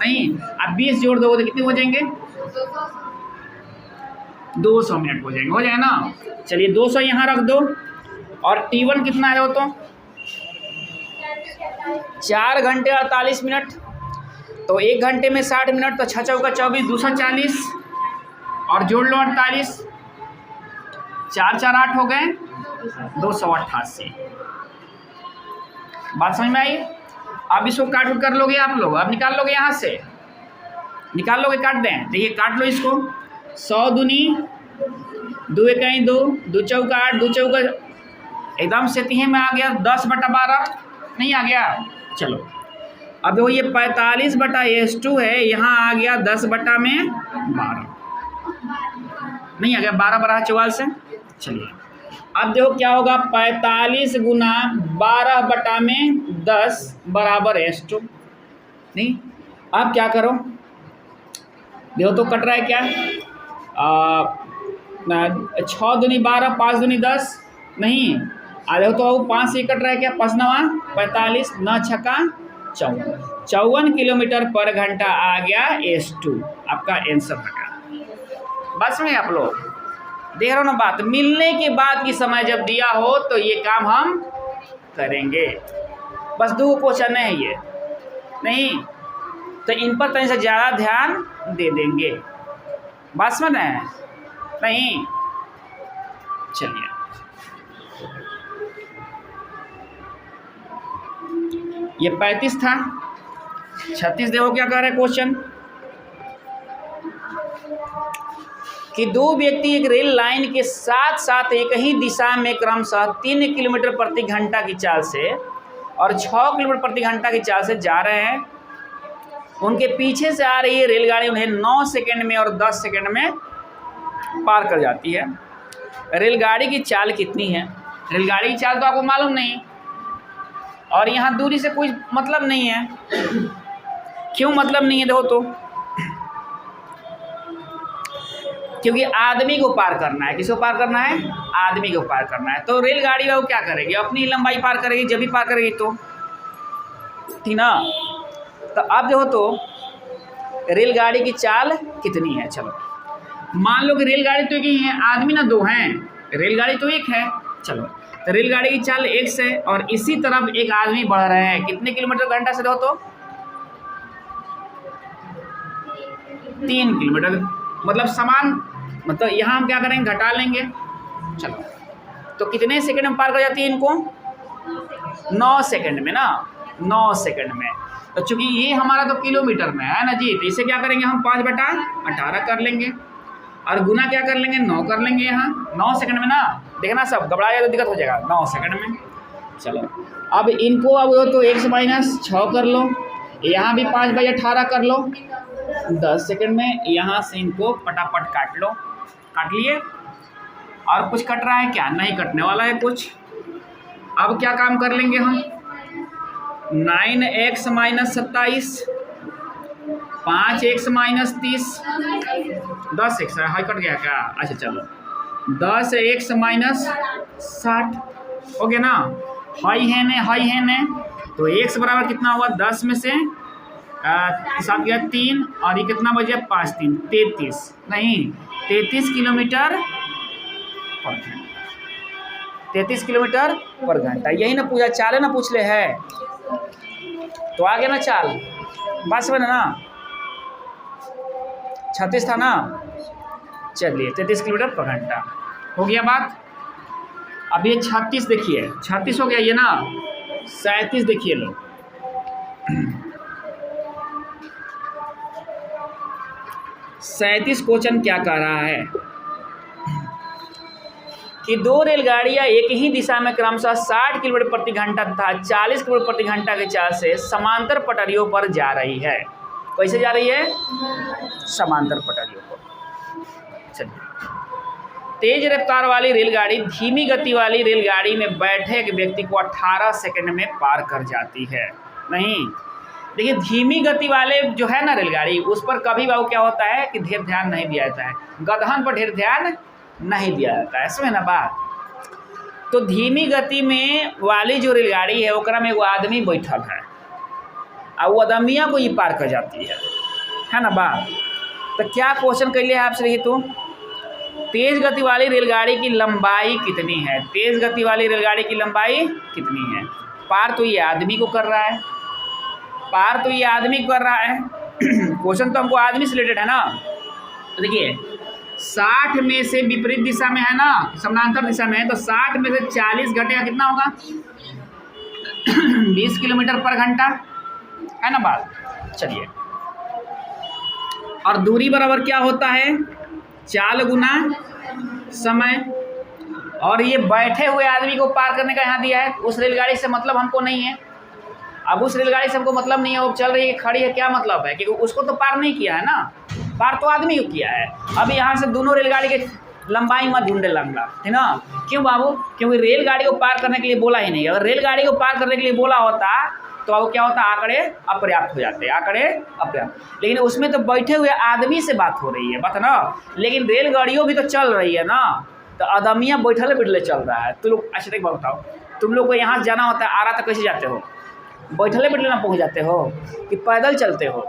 A: नहीं अब 20 जोड़ दोगे तो कितने हो जाएंगे 200 मिनट हो जाएंगे, हो जाएगा ना। चलिए 200 यहाँ रख दो। और T1 कितना है, वो तो 4 घंटे 48 मिनट, तो 1 घंटे में 60 मिनट, तो 6 चौका 24 240 और जोड़ लो 48, 4 4 8 हो गए 288। बात समझ में आई। अब इसको काट कर लोगे आप लोग, अब निकाल लोगे यहाँ से, निकाल लोगे, काट दें। देखिए काट लो इसको, 100 दूनी 2 इकाई 2 2 चौका 8 2 चौका एकदम से 3 में आ गया 10 बटा 12, नहीं आ गया। चलो अब देखो ये 45 बटा S2 है, यहाँ आ गया 10 बटा में 12, नहीं आ गया 12 बराबर 44 से। चलिए अब देखो क्या होगा 45 गुना 12 बटा में 10 बराबर S2। नहीं अब क्या करो, देखो तो कट रहा है क्या, 6 दूनी 12 5 दूनी 10, नहीं आ देखो तो 5 से कट रहा है क्या, 5 9 45 9 छक्का 54 किलोमीटर पर घंटा आ गया S2 आपका आंसर लगा। बस में आप लोग देख रहे हो ना बात, मिलने के बाद की समय जब दिया हो तो ये काम हम करेंगे। बस 2 क्वेश्चन है ये, नहीं तो इन पर कहीं से ज़्यादा ध्यान दे देंगे। बात समझ है नहीं। चलिए ये 35 था, 36 देखो क्या कह रहा है क्वेश्चन कि 2 व्यक्ति एक रेल लाइन के साथ साथ एक ही दिशा में क्रमशः 3 किलोमीटर प्रति घंटा की चाल से और 6 किलोमीटर प्रति घंटा की चाल से जा रहे हैं। उनके पीछे से आ रही है रेलगाड़ी उन्हें 9 सेकंड में और 10 सेकंड में पार कर जाती है। रेलगाड़ी की चाल कितनी है, रेलगाड़ी की चाल तो आपको मालूम नहीं और यहाँ दूरी से कोई मतलब नहीं है। क्यों मतलब नहीं है, देखो तो क्योंकि आदमी को पार करना है। किसको पार करना है, आदमी को पार करना है। तो रेलगाड़ी वो क्या करेगी, अपनी लंबाई पार करेगी, जब भी पार करेगी तो ठीक ना। तो अब देखो तो रेलगाड़ी की चाल कितनी है। चलो मान लो कि रेलगाड़ी तो एक ही है, आदमी ना 2 हैं, रेलगाड़ी तो एक है। चलो तो रेलगाड़ी की चाल 1 है और इसी तरफ एक आदमी बढ़ रहे हैं कितने किलोमीटर घंटा से, देखो तो 3 किलोमीटर, मतलब समान, मतलब यहाँ हम क्या करेंगे घटा लेंगे चलो, तो कितने सेकंड में पार कर जाती है इनको? 9 सेकंड में ना, 9 सेकंड में। तो चूंकि ये हमारा तो किलोमीटर में है ना जी, तो इसे क्या करेंगे हम 5/18 कर लेंगे और गुना क्या कर लेंगे 9 कर लेंगे यहाँ 9 सेकंड में ना। देखना सब घबरा जाए तो दिक्कत हो जाएगा 9 सेकंड में। चलो अब इनको अब तो 1 - 6 कर लो, यहाँ भी 5/18 कर लो 10 सेकंड में। यहाँ से इनको फटाफट काट लो, काट लिए। और कुछ कट रहा है क्या? नहीं कटने वाला है कुछ। अब क्या काम कर लेंगे हम? 9x - 27, 5x - 30, 10x high cut गया क्या? अच्छा चलो 10x - 60 हो गया ना। हाई है ने तो x बराबर कितना हुआ? 10 में से 7 गया 3 और ये कितना बजे? 5 3 33 नहीं 33 किलोमीटर पर घंटा। 33 किलोमीटर पर घंटा। यही ना पूछा, चाल है ना पूछ ले है तो आ गया ना चाल। बात समझ ना, 36 था ना। चलिए 33 किलोमीटर पर घंटा हो गया बात। अब ये 36 देखिए, 36 हो गया ये ना। 37 देखिए लो, 37 क्वेश्चन क्या कह रहा है कि 2 रेलगाड़ियां एक ही दिशा में क्रमशः 60 किलोमीटर प्रति घंटा तथा 40 किलोमीटर प्रति घंटा के चाल से समांतर पटरियों पर जा रही है। कैसे जा रही है? समांतर पटरियों पर। चलिए, तेज रफ्तार वाली रेलगाड़ी धीमी गति वाली रेलगाड़ी में बैठे एक व्यक्ति को 18 सेकंड में पार कर जाती है। नहीं देखिए, धीमी गति वाले जो है ना रेलगाड़ी, उस पर कभी बाबू क्या होता है कि ढेर ध्यान नहीं दिया जाता है, गधन पर ढेर ध्यान नहीं दिया जाता है, समझे ना बात। तो धीमी गति में वाली जो रेलगाड़ी है ओकरा में एगो आदमी बैठल है और वो आदमिया को ये पार कर जाती है ना बात। तो क्या क्वेश्चन कर लिया है आपसे? देखिए तो तेज गति वाली रेलगाड़ी की लंबाई कितनी है? तेज गति वाली रेलगाड़ी की लंबाई कितनी है? पार तो ये आदमी को कर रहा है, पार तो ये आदमी कर रहा है। क्वेश्चन तो हमको आदमी से रिलेटेड है ना। तो देखिए 60 में से विपरीत दिशा में है ना, समानांतर दिशा में है, तो 60 में से 40 घटेगा कितना होगा? 20 किलोमीटर पर घंटा है ना बात। चलिए, और दूरी बराबर क्या होता है? चाल गुना समय। और ये बैठे हुए आदमी को पार करने का यहाँ दिया है। उस रेलगाड़ी से मतलब हमको नहीं है। अब उस रेलगाड़ी से हमको मतलब नहीं है, वो चल रही है खड़ी है, क्या मतलब है? क्योंकि उसको तो पार नहीं किया है ना, पार तो आदमी को किया है। अब यहाँ से दोनों रेलगाड़ी के लंबाई मत ढूंढे लंबा, है ना। क्यों बाबू? क्योंकि रेलगाड़ी को पार करने के लिए बोला ही नहीं। अगर रेलगाड़ी को पार करने के लिए बोला होता तो अब क्या होता? आंकड़े अपर्याप्त हो जाते, आंकड़े अपर्याप्त। लेकिन उसमें तो बैठे हुए आदमी से बात हो रही है, बात ना। लेकिन रेलगाड़ियों भी तो चल रही है ना, तो आदमियाँ बैठले बैठले चल रहा है। तुम लोग अच्छा एक बात बताओ, तुम लोग को यहाँ जाना होता है, आ रहा तो कैसे जाते हो? बैठले बैठले ना पहुँच जाते हो कि पैदल चलते हो?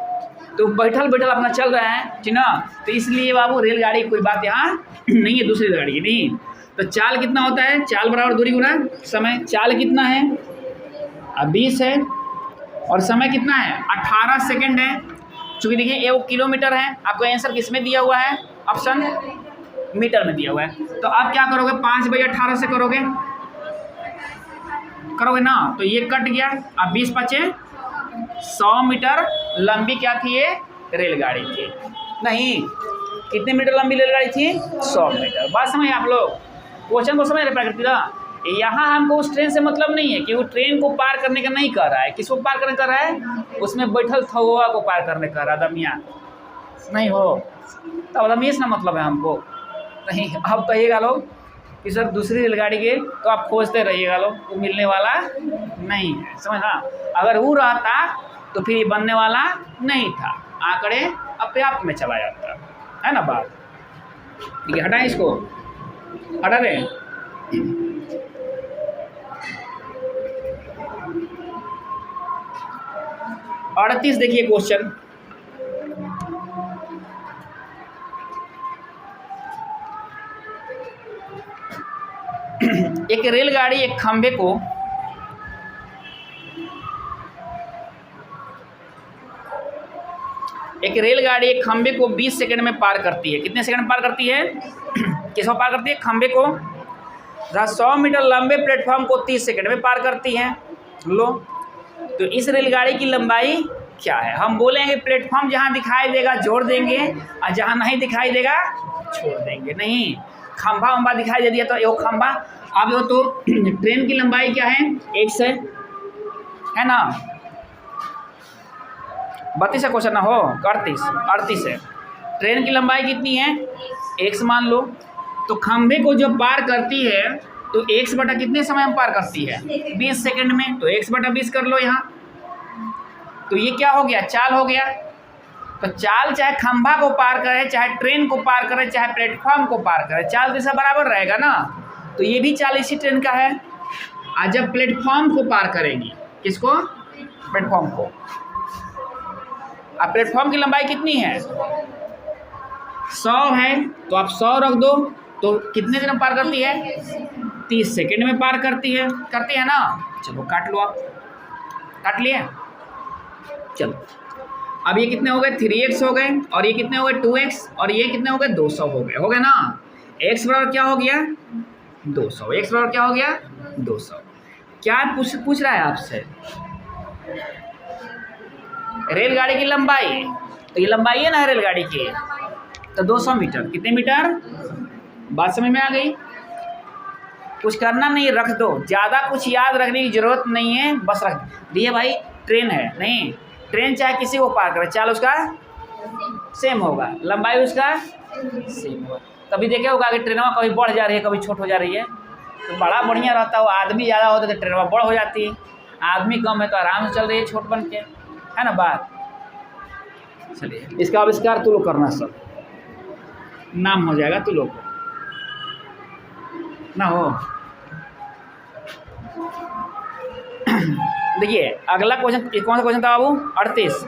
A: तो बैठल बैठल अपना चल रहा है, ठीक ना। तो इसलिए बाबू रेलगाड़ी कोई बात यहाँ नहीं है, दूसरी रेलगाड़ी की नहीं। तो चाल कितना होता है? चाल बराबर दूरी गुना समय। चाल कितना है? 20 है और समय कितना है? 18 सेकंड है। चूँकि देखिए ये वो किलोमीटर है, आपको आंसर किस में दिया हुआ है? ऑप्शन मीटर में दिया हुआ है। तो आप क्या करोगे? 5/18 से करोगे ना, तो ये कट गया। अब 20 बचे 100 मीटर लंबी क्या थी? ये रेलगाड़ी थी। नहीं, कितने मीटर लंबी रेलगाड़ी थी? 100 मीटर। बात समझ आप लोग? क्वेश्चन को समझ रहे प्रकृति ना। यहाँ हमको उस ट्रेन से मतलब नहीं है कि वो ट्रेन को पार करने का नहीं कर रहा है। किसको पार करने कर रहा है? उसमें बैठल थवा को पार करने कर रहा है, दमिया नहीं हो। तब दमिया से ना मतलब है हमको नहीं। अब कहिएगा लोग कि सर दूसरी रेलगाड़ी के, तो आप खोजते रहिएगा लोग, वो मिलने वाला नहीं है, समझना। अगर वो रहता तो फिर ये बनने वाला नहीं था, आंकड़े अपर्याप्त में चला जाता है ना बात। ठीक है, हटाएं इसको, हटा दें। 38 देखिए क्वेश्चन। एक रेलगाड़ी एक खंभे को एक 20 सेकंड में पार करती है। कितने सेकंड में पार करती है? किसको पार करती है? खंभे को जहाँ 100 मीटर लंबे प्लेटफॉर्म को 30 सेकंड में पार करती है। लो, तो इस रेलगाड़ी की लंबाई क्या है? हम बोलेंगे प्लेटफॉर्म जहाँ दिखाई देगा जोड़ देंगे और जहाँ नहीं दिखाई देगा छोड़ देंगे। नहीं, खंभा वंभा दिखाई दे दिया तो ये खंभा। अब वो तो ट्रेन की लंबाई क्या है? 1 है ना, 32 है क्वेश्चन ना हो, 38 है। ट्रेन की लंबाई कितनी है? 1 मान लो। तो खंभे को जब पार करती है तो 1 बटा कितने समय में पार करती है? 20 सेकंड में। तो 1 बटा 20 कर लो यहाँ। तो ये क्या हो गया? चाल हो गया। तो चाल चाहे खंभा को पार करे, चाहे ट्रेन को पार करे, चाहे प्लेटफॉर्म को पार करे, चाल दिशा बराबर रहेगा ना। तो ये भी चाल इसी ट्रेन का है। आज जब प्लेटफॉर्म को पार करेगी, किसको? प्लेटफॉर्म को। अब प्लेटफॉर्म की लंबाई कितनी है? 100 है, तो आप 100 रख दो। तो कितने देर में पार करती है? 30 सेकंड में पार करती है ना। चलो काट लो, आप काट लिए। चलो अब ये कितने हो गए? 3x हो गए, और ये कितने हो गए? 2x, और ये कितने हो गए? 200 हो गए ना। x बराबर क्या हो गया? 200। x बराबर क्या हो गया? 200। क्या पूछ रहा है आपसे? रेलगाड़ी की लंबाई। तो ये लंबाई है ना रेलगाड़ी की, तो 200 मीटर। कितने मीटर? बात समझ में आ गई? कुछ करना नहीं, रख दो। ज़्यादा कुछ याद रखने की जरूरत नहीं है, बस रख दिए भाई। ट्रेन है, नहीं ट्रेन चाहे किसी को पार करे, चाल उसका सेम होगा, लंबाई उसका सेम होगा। कभी देखे होगा कि ट्रेनवा कभी बढ़ जा रही है, कभी छोट हो जा रही है, तो बड़ा बढ़िया रहता है। आदमी ज़्यादा होता है तो ट्रेनवा बढ़ हो जाती है, आदमी कम है तो आराम से चल रही है छोट बन के, है ना बात। चलिए, इसका आविष्कार तुम लोग करना, सब नाम हो जाएगा तुम लोग को ना हो। देखिए अगला क्वेश्चन कौन सा क्वेश्चन था बाबू? 38।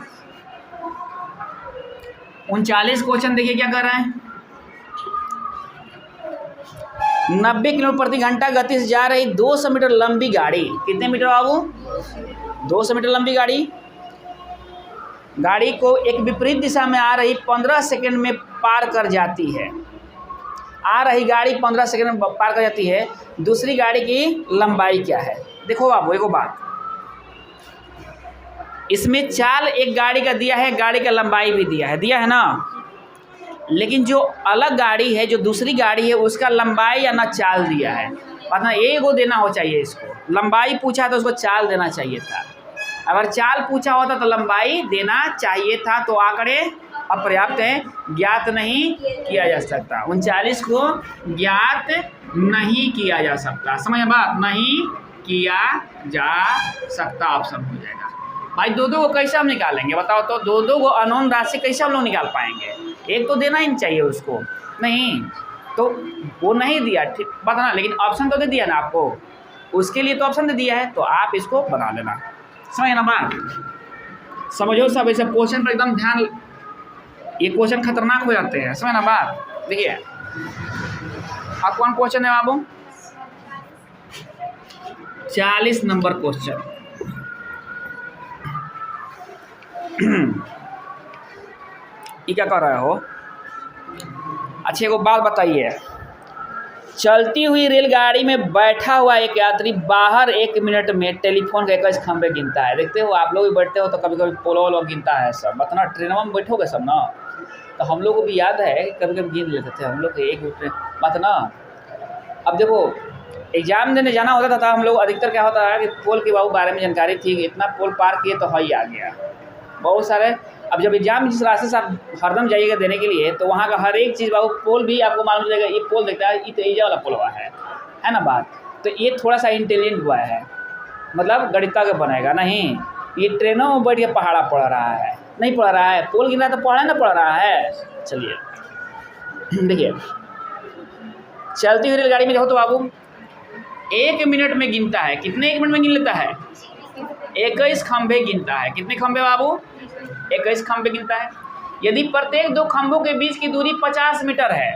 A: 39 क्वेश्चन देखिए क्या कर रहा है। 90 किलोमीटर प्रति घंटा गति से जा रही 200 मीटर लंबी गाड़ी। कितने मीटर बाबू? 200 मीटर लंबी गाड़ी को एक विपरीत दिशा में आ रही 15 सेकंड में पार कर जाती है। आ रही गाड़ी 15 सेकंड में पार कर जाती है। दूसरी गाड़ी की लंबाई क्या है? देखो बाबू एक बात, इसमें चाल एक गाड़ी का दिया है, गाड़ी का लंबाई भी दिया है ना। लेकिन जो अलग गाड़ी है, जो दूसरी गाड़ी है, उसका लंबाई या ना चाल दिया है। मतलब एक को देना हो चाहिए इसको। लंबाई पूछा तो उसको चाल देना चाहिए था। अगर चाल पूछा होता तो लंबाई देना चाहिए था। तो आंकड़े अपर्याप्त है, ज्ञात नहीं किया जा सकता। 39 को ज्ञात नहीं किया जा सकता। समझ बात? नहीं किया जा सकता ऑप्शन हो जाएगा। भाई दो को कैसे हम निकालेंगे बताओ तो? दो को अननोन राशि कैसे हम लोग निकाल पाएंगे? एक तो देना ही नहीं चाहिए उसको, नहीं तो वो नहीं दिया, ठीक बताना। लेकिन ऑप्शन तो दे दिया ना आपको, उसके लिए तो ऑप्शन दे दिया है, तो आप इसको बना लेना। समझ ना बात? समझो सब ऐसे क्वेश्चन पर एकदम ध्यान, ये क्वेश्चन खतरनाक हो जाते हैं। समझ ना बात? देखिए अब कौन क्वेश्चन है बाबू? 40 नंबर क्वेश्चन। ये क्या कर रहे हो? अच्छे को बात बताइए। चलती हुई रेलगाड़ी में बैठा हुआ एक यात्री बाहर 1 मिनट में टेलीफोन के 21 खंभे गिनता है। देखते हो आप लोग भी बैठते हो तो कभी कभी पोलो वोलो गिनता है सब, बतना ट्रेनों में बैठोगे सब ना, तो हम लोग को भी याद है कभी कभी गिन लेते थे हम लोग एक बात ना। अब देखो एग्जाम देने जाना होता था हम लोग, अधिकतर क्या होता है कि पोल के बारे में जानकारी थी कि इतना पोल पार किए तो हाई आ गया बहुत सारे। अब जब एग्जाम जिस रास्ते से आप हरदम जाइएगा देने के लिए, तो वहाँ का हर एक चीज़ बाबू पोल भी आपको मालूम चलेगा। ये पोल देखता है, ये तो ईजा वाला पोल हुआ है ना बात। तो ये थोड़ा सा इंटेलिजेंट हुआ है, मतलब गणिता का बनेगा नहीं। ये ट्रेनों में बैठ के पहाड़ा पढ़ रहा है, नहीं पढ़ रहा है, पोल गिना तो पढ़ रहा है। चलिए देखिए, चलती हुई रेलगाड़ी में देखो तो बाबू 1 मिनट में गिनता है। कितने 1 मिनट में गिन लेता है? 21 खंभे गिनता है। कितने खंभे बाबू? 21 खंभे गिनता है। यदि प्रत्येक 2 खंभों के बीच की दूरी 50 मीटर है,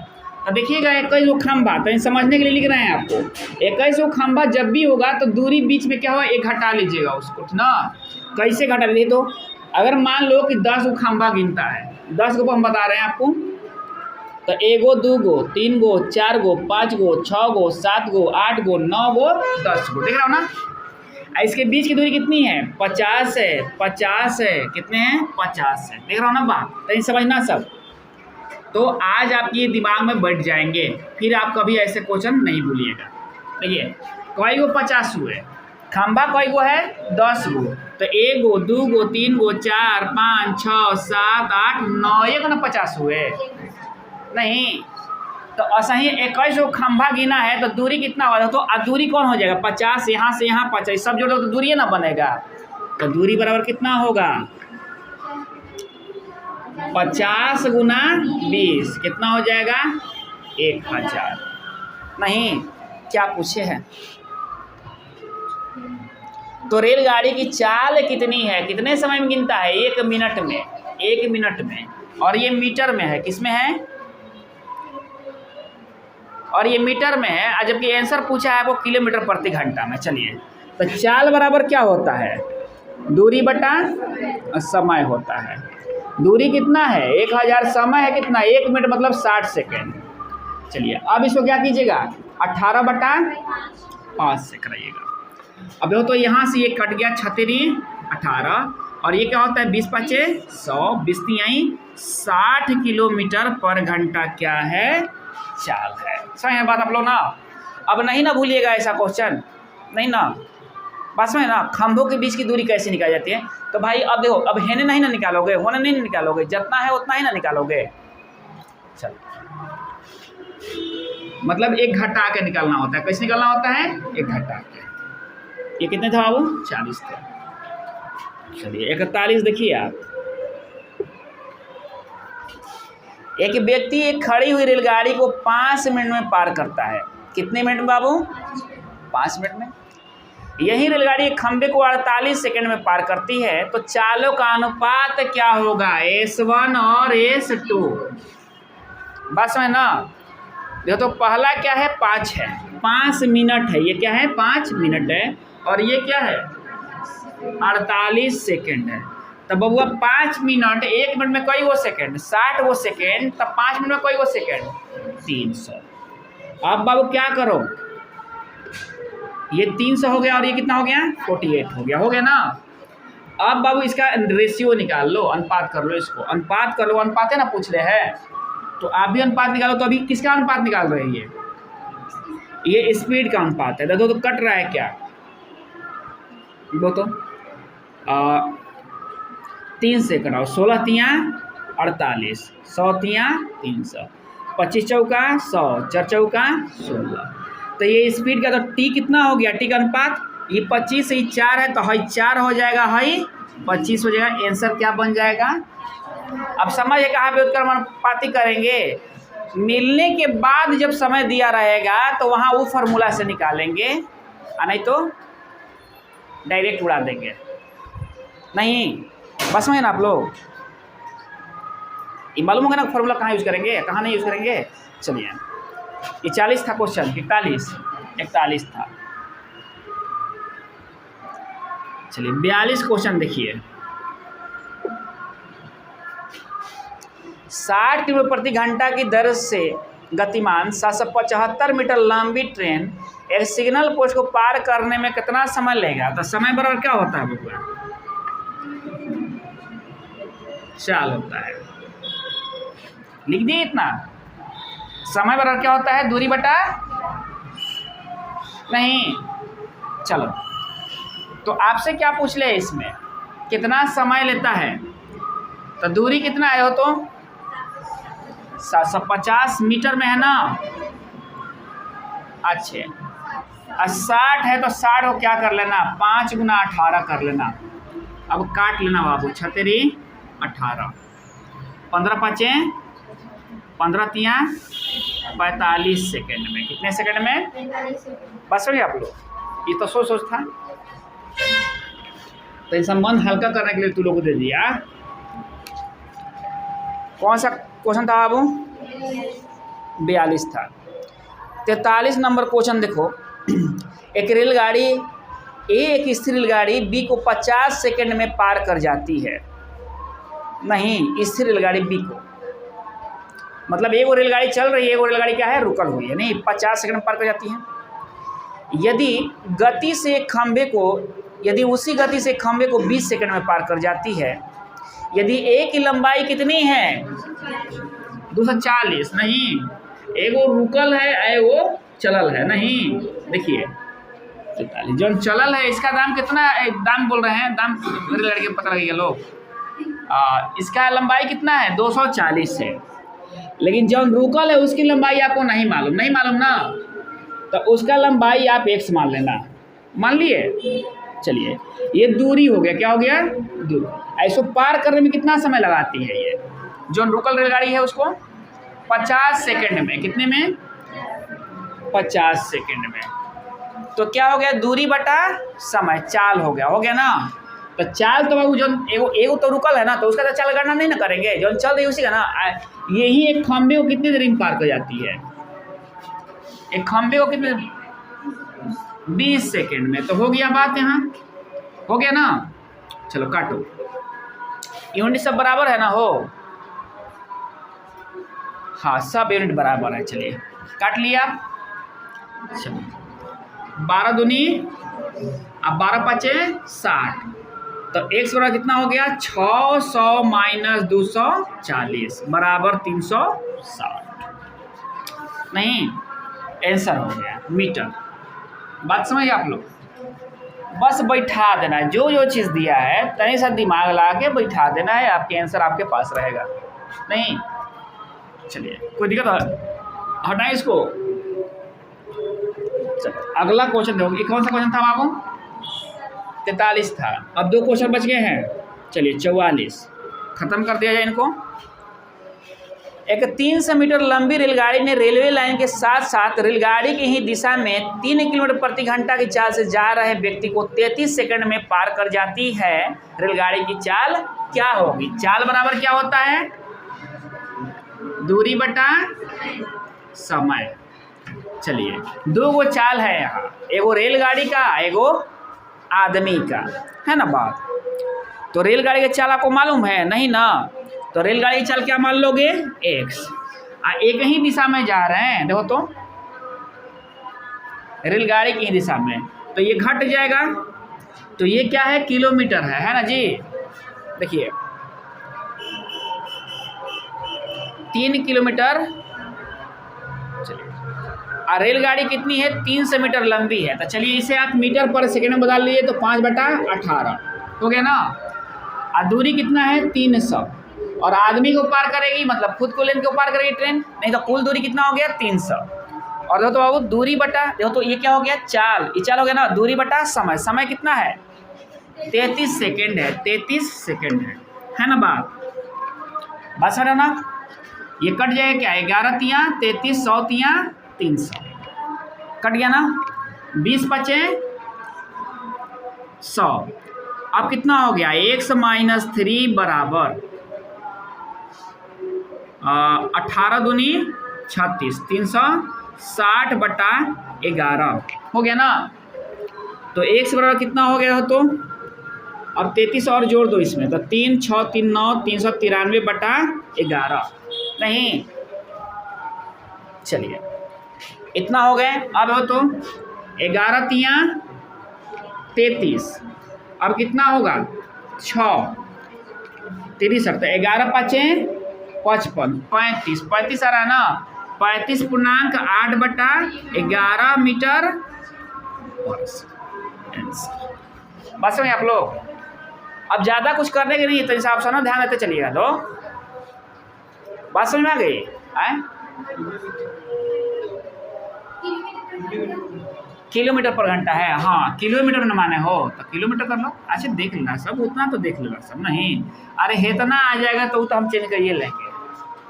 A: तो देखिएगा 21 खंभा, तो समझने के लिए लिख रहे हैं आपको। 21 खंभा जब भी होगा तो दूरी बीच में क्या होगा? 1 घटा लीजिएगा उसको ना। कैसे घटा लीजिए? तो अगर मान लो कि 10 खंभा गिनता है, 10 को हम बता रहे हैं आपको, तो 1 गो 2 गो 3 गो 4 गो 5 गो 6 गो 7 गो 8 गो 9 गो 10 गो, देख रहा हो ना। इसके बीच की दूरी कितनी है? 50 है, 50 है, कितने हैं? 50 है, देख रहा हो ना बात, तो समझना सब। तो आज आपकी दिमाग में बैठ जाएंगे, फिर आप कभी ऐसे क्वेश्चन नहीं भूलिएगा। देखिए कई गो 50 हुए, खंभा कई गो है? 10 गो, तो 1 गो 2 गो 3 गो 4 5 6 7 8 9, ये को ना 50 हुए नहीं। तो ऐसा ही 21 गो खंभा गिना है, तो दूरी कितना हुआ? तो दूरी कौन हो जाएगा? 50, यहाँ से यहाँ 50, सब जोड़ो तो दूरी ना बनेगा। तो दूरी बराबर कितना होगा? 50 गुना 20 कितना हो जाएगा? 1000। नहीं, क्या पूछे हैं? तो रेलगाड़ी की चाल कितनी है? कितने समय में गिनता है? 1 मिनट में, 1 मिनट में। और ये मीटर में है, किस में है? और ये मीटर में है, जबकि आंसर पूछा है वो किलोमीटर प्रति घंटा में। चलिए, तो चाल बराबर क्या होता है? दूरी बटा समय होता है। दूरी कितना है? 1000, समय है कितना? 1 मिनट मतलब 60 सेकेंड। चलिए अब इसको क्या कीजिएगा? 18/5 से कराइएगा। अब देखो, तो यहाँ से ये कट गया 36 18, और ये क्या होता है? 20 5 100, 20 3 60 किलोमीटर पर घंटा क्या है? चाल है। समझ में बात आप लोग ना? अब नहीं ना भूलिएगा ऐसा क्वेश्चन, नहीं ना? बस में ना, खंभों के बीच की दूरी कैसे निकाली जाती है? तो भाई अब देखो, अब हेने नहीं ना निकालोगे, होने नहीं निकालोगे, जितना है उतना ही ना निकालोगे। चलो, मतलब एक घटा के निकालना होता है। कैसे निकालना होता है? एक घटा के। ये कितने थे बाबू? 40 थे। चलिए 41 देखिए आप। एक व्यक्ति एक खड़ी हुई रेलगाड़ी को 5 मिनट में पार करता है। कितने मिनट में बाबू? 5 मिनट में। यही रेलगाड़ी एक खंभे को 48 सेकंड में पार करती है, तो चालों का अनुपात क्या होगा? S1 और S2। बस में ना, देखो तो पहला क्या है? 5 है, 5 मिनट है। ये क्या है? 5 मिनट है। और ये क्या है? 48 सेकंड है। तब बबुआ 5 मिनट, 1 मिनट में कई वो सेकंड? 60 वो सेकंड। तब 5 मिनट में कई वो सेकंड? 300। अब बाबू क्या करो, ये 300 हो गया और ये कितना हो गया? 48 हो गया। हो गया ना? अब बाबू इसका रेशियो निकाल लो, अनुपात कर लो, इसको अनुपात कर लो। अनुपात है ना, पूछ ले है, तो आप भी अनुपात निकालो। तो अभी किसका अनुपात निकाल रहे हैं? ये स्पीड का अनुपात है। देखो तो कट रहा है क्या? वो तो 3 से कटाओ। 16 तियाँ 48, 100 तियाँ 300, 25 चौका 100, 4 चौका 16। तो ये स्पीड का तो टी कितना हो गया? टी का अनुपात ये 25 से 4 है, तो हाई 4 हो जाएगा, हाई 25 हो जाएगा। आंसर क्या बन जाएगा? अब समझ कहाँ पे उत्क्रमण अनुपाती करेंगे? मिलने के बाद जब समय दिया रहेगा तो वहाँ वो फार्मूला से निकालेंगे, नहीं तो डायरेक्ट उड़ा देंगे। नहीं, बस में ना आप लोग, ये मालूम होगा ना फार्मूला कहाँ यूज़ करेंगे, कहाँ नहीं यूज़ करेंगे। चलिए, ये 40 था क्वेश्चन, 41 था। चलिए 42 क्वेश्चन देखिए। 60 किलोमीटर प्रति घंटा की दर से गतिमान 775 मीटर लंबी ट्रेन एक सिग्नल पोस्ट को पार करने में कितना समय लेगा? तो समय बराबर क्या होता है बबुआ? चाल होता है। लिख दिए इतना। समय बराबर क्या होता है? दूरी बटा नहीं। चलो, तो आपसे क्या पूछ ले इसमें? कितना समय लेता है? तो दूरी कितना है? हो तो 750 मीटर में है ना। अच्छे, 60 है तो 60 को क्या कर लेना? 5 गुना 18 कर लेना। अब काट लेना बाबू, 36 18, 15 5 15 तियाँ 45 सेकेंड में। कितने सेकेंड में? बस हो गया आप लोग। ये तो सोच था, तो इनसा मन हल्का करने के लिए तू लोगों को दे दिया। कौन सा क्वेश्चन था बाबू? 42 था। 43 नंबर क्वेश्चन देखो। एक रेलगाड़ी एक स्थिर रेलगाड़ी बी को 50 सेकंड में पार कर जाती है। नहीं, स्थिर रेलगाड़ी बी को मतलब एक और रेलगाड़ी चल रही है, एक और रेलगाड़ी क्या है, रुकल हुई है, नहीं 50 सेकंड में पार कर जाती है। यदि उसी गति से खंबे को 20 सेकंड में पार कर जाती है, यदि एक की लंबाई कितनी है 240, नहीं एगो रुकल है एगो चलल है, नहीं देखिए 44 जो चलल है इसका दाम कितना है, दाम बोल रहे हैं, दाम मेरे लड़के पता लगेगा लोग। इसका लंबाई कितना है 240 है, लेकिन जो रुकल है उसकी लंबाई आपको नहीं मालूम ना, तो उसका लंबाई आप x मान लेना, मान लिए। चलिए ये दूरी हो गया, क्या हो गया, दूरी। ऐसो पार करने में कितना समय लगाती है ये जो रुकल रेलगाड़ी है उसको 50 सेकंड में, कितने में 50 सेकंड में। तो क्या हो गया, दूरी बटा समय, चाल हो गया ना। तो चाल तो बाबू जो एगो तो रुकल है ना, तो उसका तो चाल गणना नहीं ना करेंगे, जो चल रही उसी का ना। यही एक खंबे को कितनी देर में पार कर जाती है, एक खंबे को कितने 20 सेकंड में। तो हो गया बात, यहाँ हो गया ना। चलो काटो, यूनिट सब बराबर है ना, हो हाँ सब यूनिट बराबर है। चलिए काट लिया। चलो 12 दूनी अब 12 पाँचे 60, तो x बराबर कितना हो गया 600 माइनस 240 बराबर 360, नहीं आंसर हो गया मीटर। बात समझिए आप लोग, बस बैठा देना है, जो चीज़ दिया है तनी सा दिमाग लगा के बैठा देना है, आपके आंसर आपके पास रहेगा। नहीं चलिए कोई दिक्कत है, हटाएं इसको। चलो अगला क्वेश्चन देखो, ये कौन सा क्वेश्चन था बाबू, 43 था। अब 2 क्वेश्चन बच गए हैं, चलिए 44 खत्म कर दिया जाए इनको। एक 300 मीटर लंबी रेलगाड़ी ने रेलवे लाइन के साथ साथ रेलगाड़ी की ही दिशा में 3 किलोमीटर प्रति घंटा की चाल से जा रहे व्यक्ति को 33 सेकंड में पार कर जाती है। रेलगाड़ी की चाल क्या होगी, चाल बराबर क्या होता है, दूरी बटा समय। चलिए 2 गो चाल है यहाँ, एगो रेलगाड़ी का एगो आदमी का, है ना बात। तो रेलगाड़ी की चाल आपको मालूम है नहीं ना, तो रेलगाड़ी की चाल क्या मान लोगे x। एक ही दिशा में जा रहे हैं, देखो तो रेलगाड़ी की दिशा में, तो ये घट जाएगा, तो ये क्या है किलोमीटर है ना जी। देखिए 3 किलोमीटर, चलिए और रेलगाड़ी कितनी है 300 मीटर लंबी है, तो चलिए इसे आप मीटर पर सेकेंड में बदल लीजिए, तो 5/18 हो गया ना। और दूरी कितना है 300, और आदमी को पार करेगी मतलब खुद को लेन को पार करेगी ट्रेन, नहीं तो कुल दूरी कितना हो गया 300। और देखो तो बाबू दूरी बटा, देखो तो ये क्या हो गया चाल, ये चाल हो गया ना, दूरी बटा समय, समय कितना है 33 सेकेंड है, 33 सेकेंड है ना बात समझ ना। ये कट जाएगा क्या, 11 तियाँ 33, 100 तियाँ 300, कट गया ना, 20 बचे 100। अब कितना हो गया x माइनस 3 बराबर 18 दूनी 36, 360/11 हो गया ना। तो x बराबर कितना हो गया हो, तो अब 33 और जोड़ दो इसमें, तो 3 6 3 9 393/11 नहीं। चलिए इतना हो गए। अब हो तो 11 तियाँ 33, अब कितना होगा 6 63, तो 11 पाँचे 55, 35 आ रहा है ना, 35.8/11 मीटर पर सेकंड। बस में आप लोग अब ज़्यादा कुछ करने के नहीं है, तो इस ऑप्शन में ध्यान देते चलिएगा। लो बात समझ में आ गई आए, किलोमीटर पर घंटा है, हाँ किलोमीटर में माने हो तो किलोमीटर कर लो। अच्छा देख लेना सब, उतना तो देख लेना सब, नहीं अरे इतना आ जाएगा तो हम चेंज करिए लेंगे,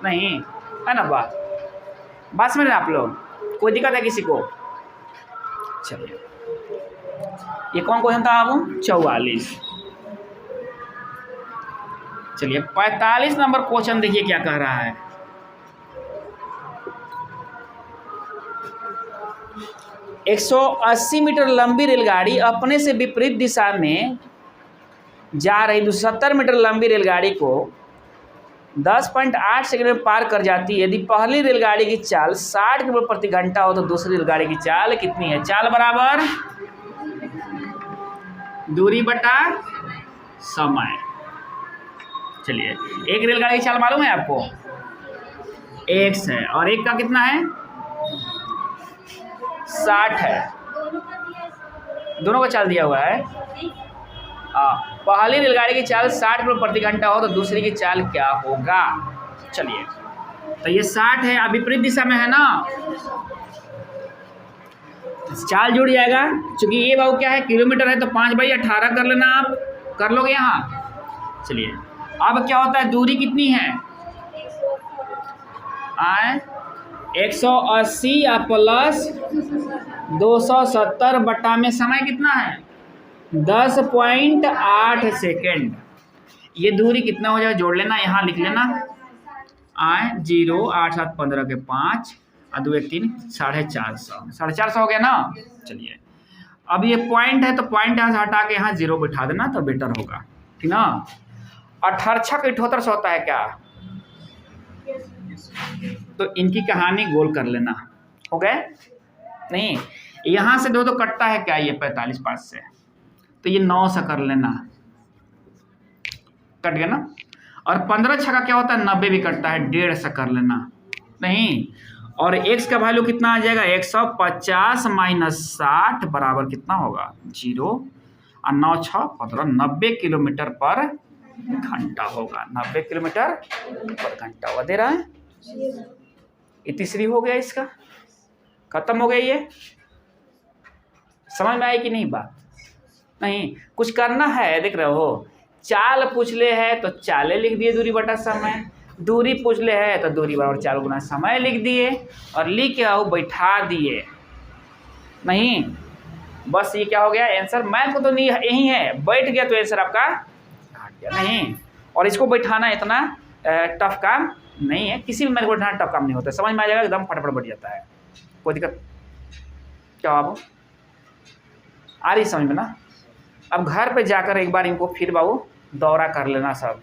A: नहीं है ना बात समझ रहे आप लोग, कोई दिक्कत है किसी को। चलिए ये कौन क्वेश्चन था अब 44। चलिए 45 नंबर क्वेश्चन देखिए क्या कह रहा है। एक 180 मीटर लंबी रेलगाड़ी अपने से विपरीत दिशा में जा रही 270 मीटर लंबी रेलगाड़ी को 10.8 सेकंड में पार कर जाती है। यदि पहली रेलगाड़ी की चाल 60 किलोमीटर प्रति घंटा हो तो दूसरी रेलगाड़ी की चाल कितनी है? चाल बराबर दूरी बटा समय। चलिए, एक रेलगाड़ी की चाल मालूम है आपको? x है और एक का कितना है? 60 है। दोनों का चाल दिया हुआ है। पहली रेलगाड़ी की चाल 60 किलोमीटर प्रति घंटा हो तो दूसरी की चाल क्या होगा? चलिए, तो ये 60 है, अब विपरीत दिशा में है ना, चाल जुड़ जाएगा। क्योंकि ये बाबू क्या है, किलोमीटर है तो 5/18 कर लेना, आप कर लोगे यहाँ। चलिए, अब क्या होता है, दूरी कितनी है? 180 प्लस 270 बटा में समय कितना है? 10.8 सेकेंड। ये दूरी कितना हो जाएगा? जोड़ लेना, यहाँ लिख लेना। 0 8 7 15 के 5 और 2 1 3 450 450 हो गया ना। चलिए, अब ये पॉइंट है तो पॉइंट यहाँ से हटा के यहाँ 0 बिठा देना तो बेटर होगा, ठीक ना। 18 78 से होता है क्या? तो इनकी कहानी गोल कर लेना, हो गए? नहीं, यहाँ से 2 कटता है क्या? ये 45 5 से, तो ये 9 से कर लेना, कट गया ना। और 15 छक्का क्या होता है? 90 भी कटता है, 1.5 से कर लेना। नहीं, और x का वैल्यू कितना आ जाएगा? 150 माइनस 60 बराबर कितना होगा? 0 और 9 6 15 90 किलोमीटर पर घंटा होगा। 90 किलोमीटर पर घंटा होगा। दे रहा है, ये तीसरी हो गया, इसका खत्म हो गया। ये समझ में आई कि नहीं बात? नहीं, कुछ करना है, देख रहे हो। चाल पूछ ले है तो चाले लिख दिए, दूरी बटा समय। दूरी पूछ ले है तो दूरी बराबर 4 गुना समय लिख दिए और लिख के आओ बैठा दिए। नहीं, बस ये क्या हो गया आंसर? मैथ को तो नहीं यही है, बैठ गया तो आंसर आपका आ गया। नहीं, और इसको बैठाना इतना टफ काम नहीं है, किसी भी मैथ को बैठाना टफ काम नहीं होता, समझ में आ जाएगा, एकदम फटाफट बैठ जाता है, कोई दिक्कत। क्या बाबू आ रही समझ में ना? अब घर पे जाकर एक बार इनको फिर बाबू दौरा कर लेना सब।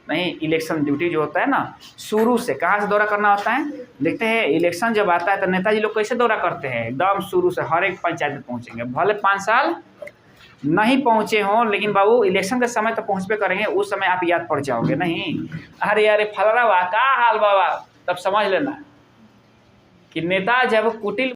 A: नहीं, इलेक्शन ड्यूटी जो होता है ना, शुरू से कहाँ से दौरा करना होता है? देखते हैं इलेक्शन जब आता है तो नेताजी लोग कैसे दौरा करते हैं, एकदम शुरू से हर एक पंचायत में पहुँचेंगे। भले 5 साल नहीं पहुँचे हों, लेकिन बाबू इलेक्शन के समय तो पहुँचबे करेंगे, उस समय आप याद पड़ जाओगे। नहीं, अरे अरे फलरा बा का हाल बाबा, तब समझ लेना कि नेता जब कुटिल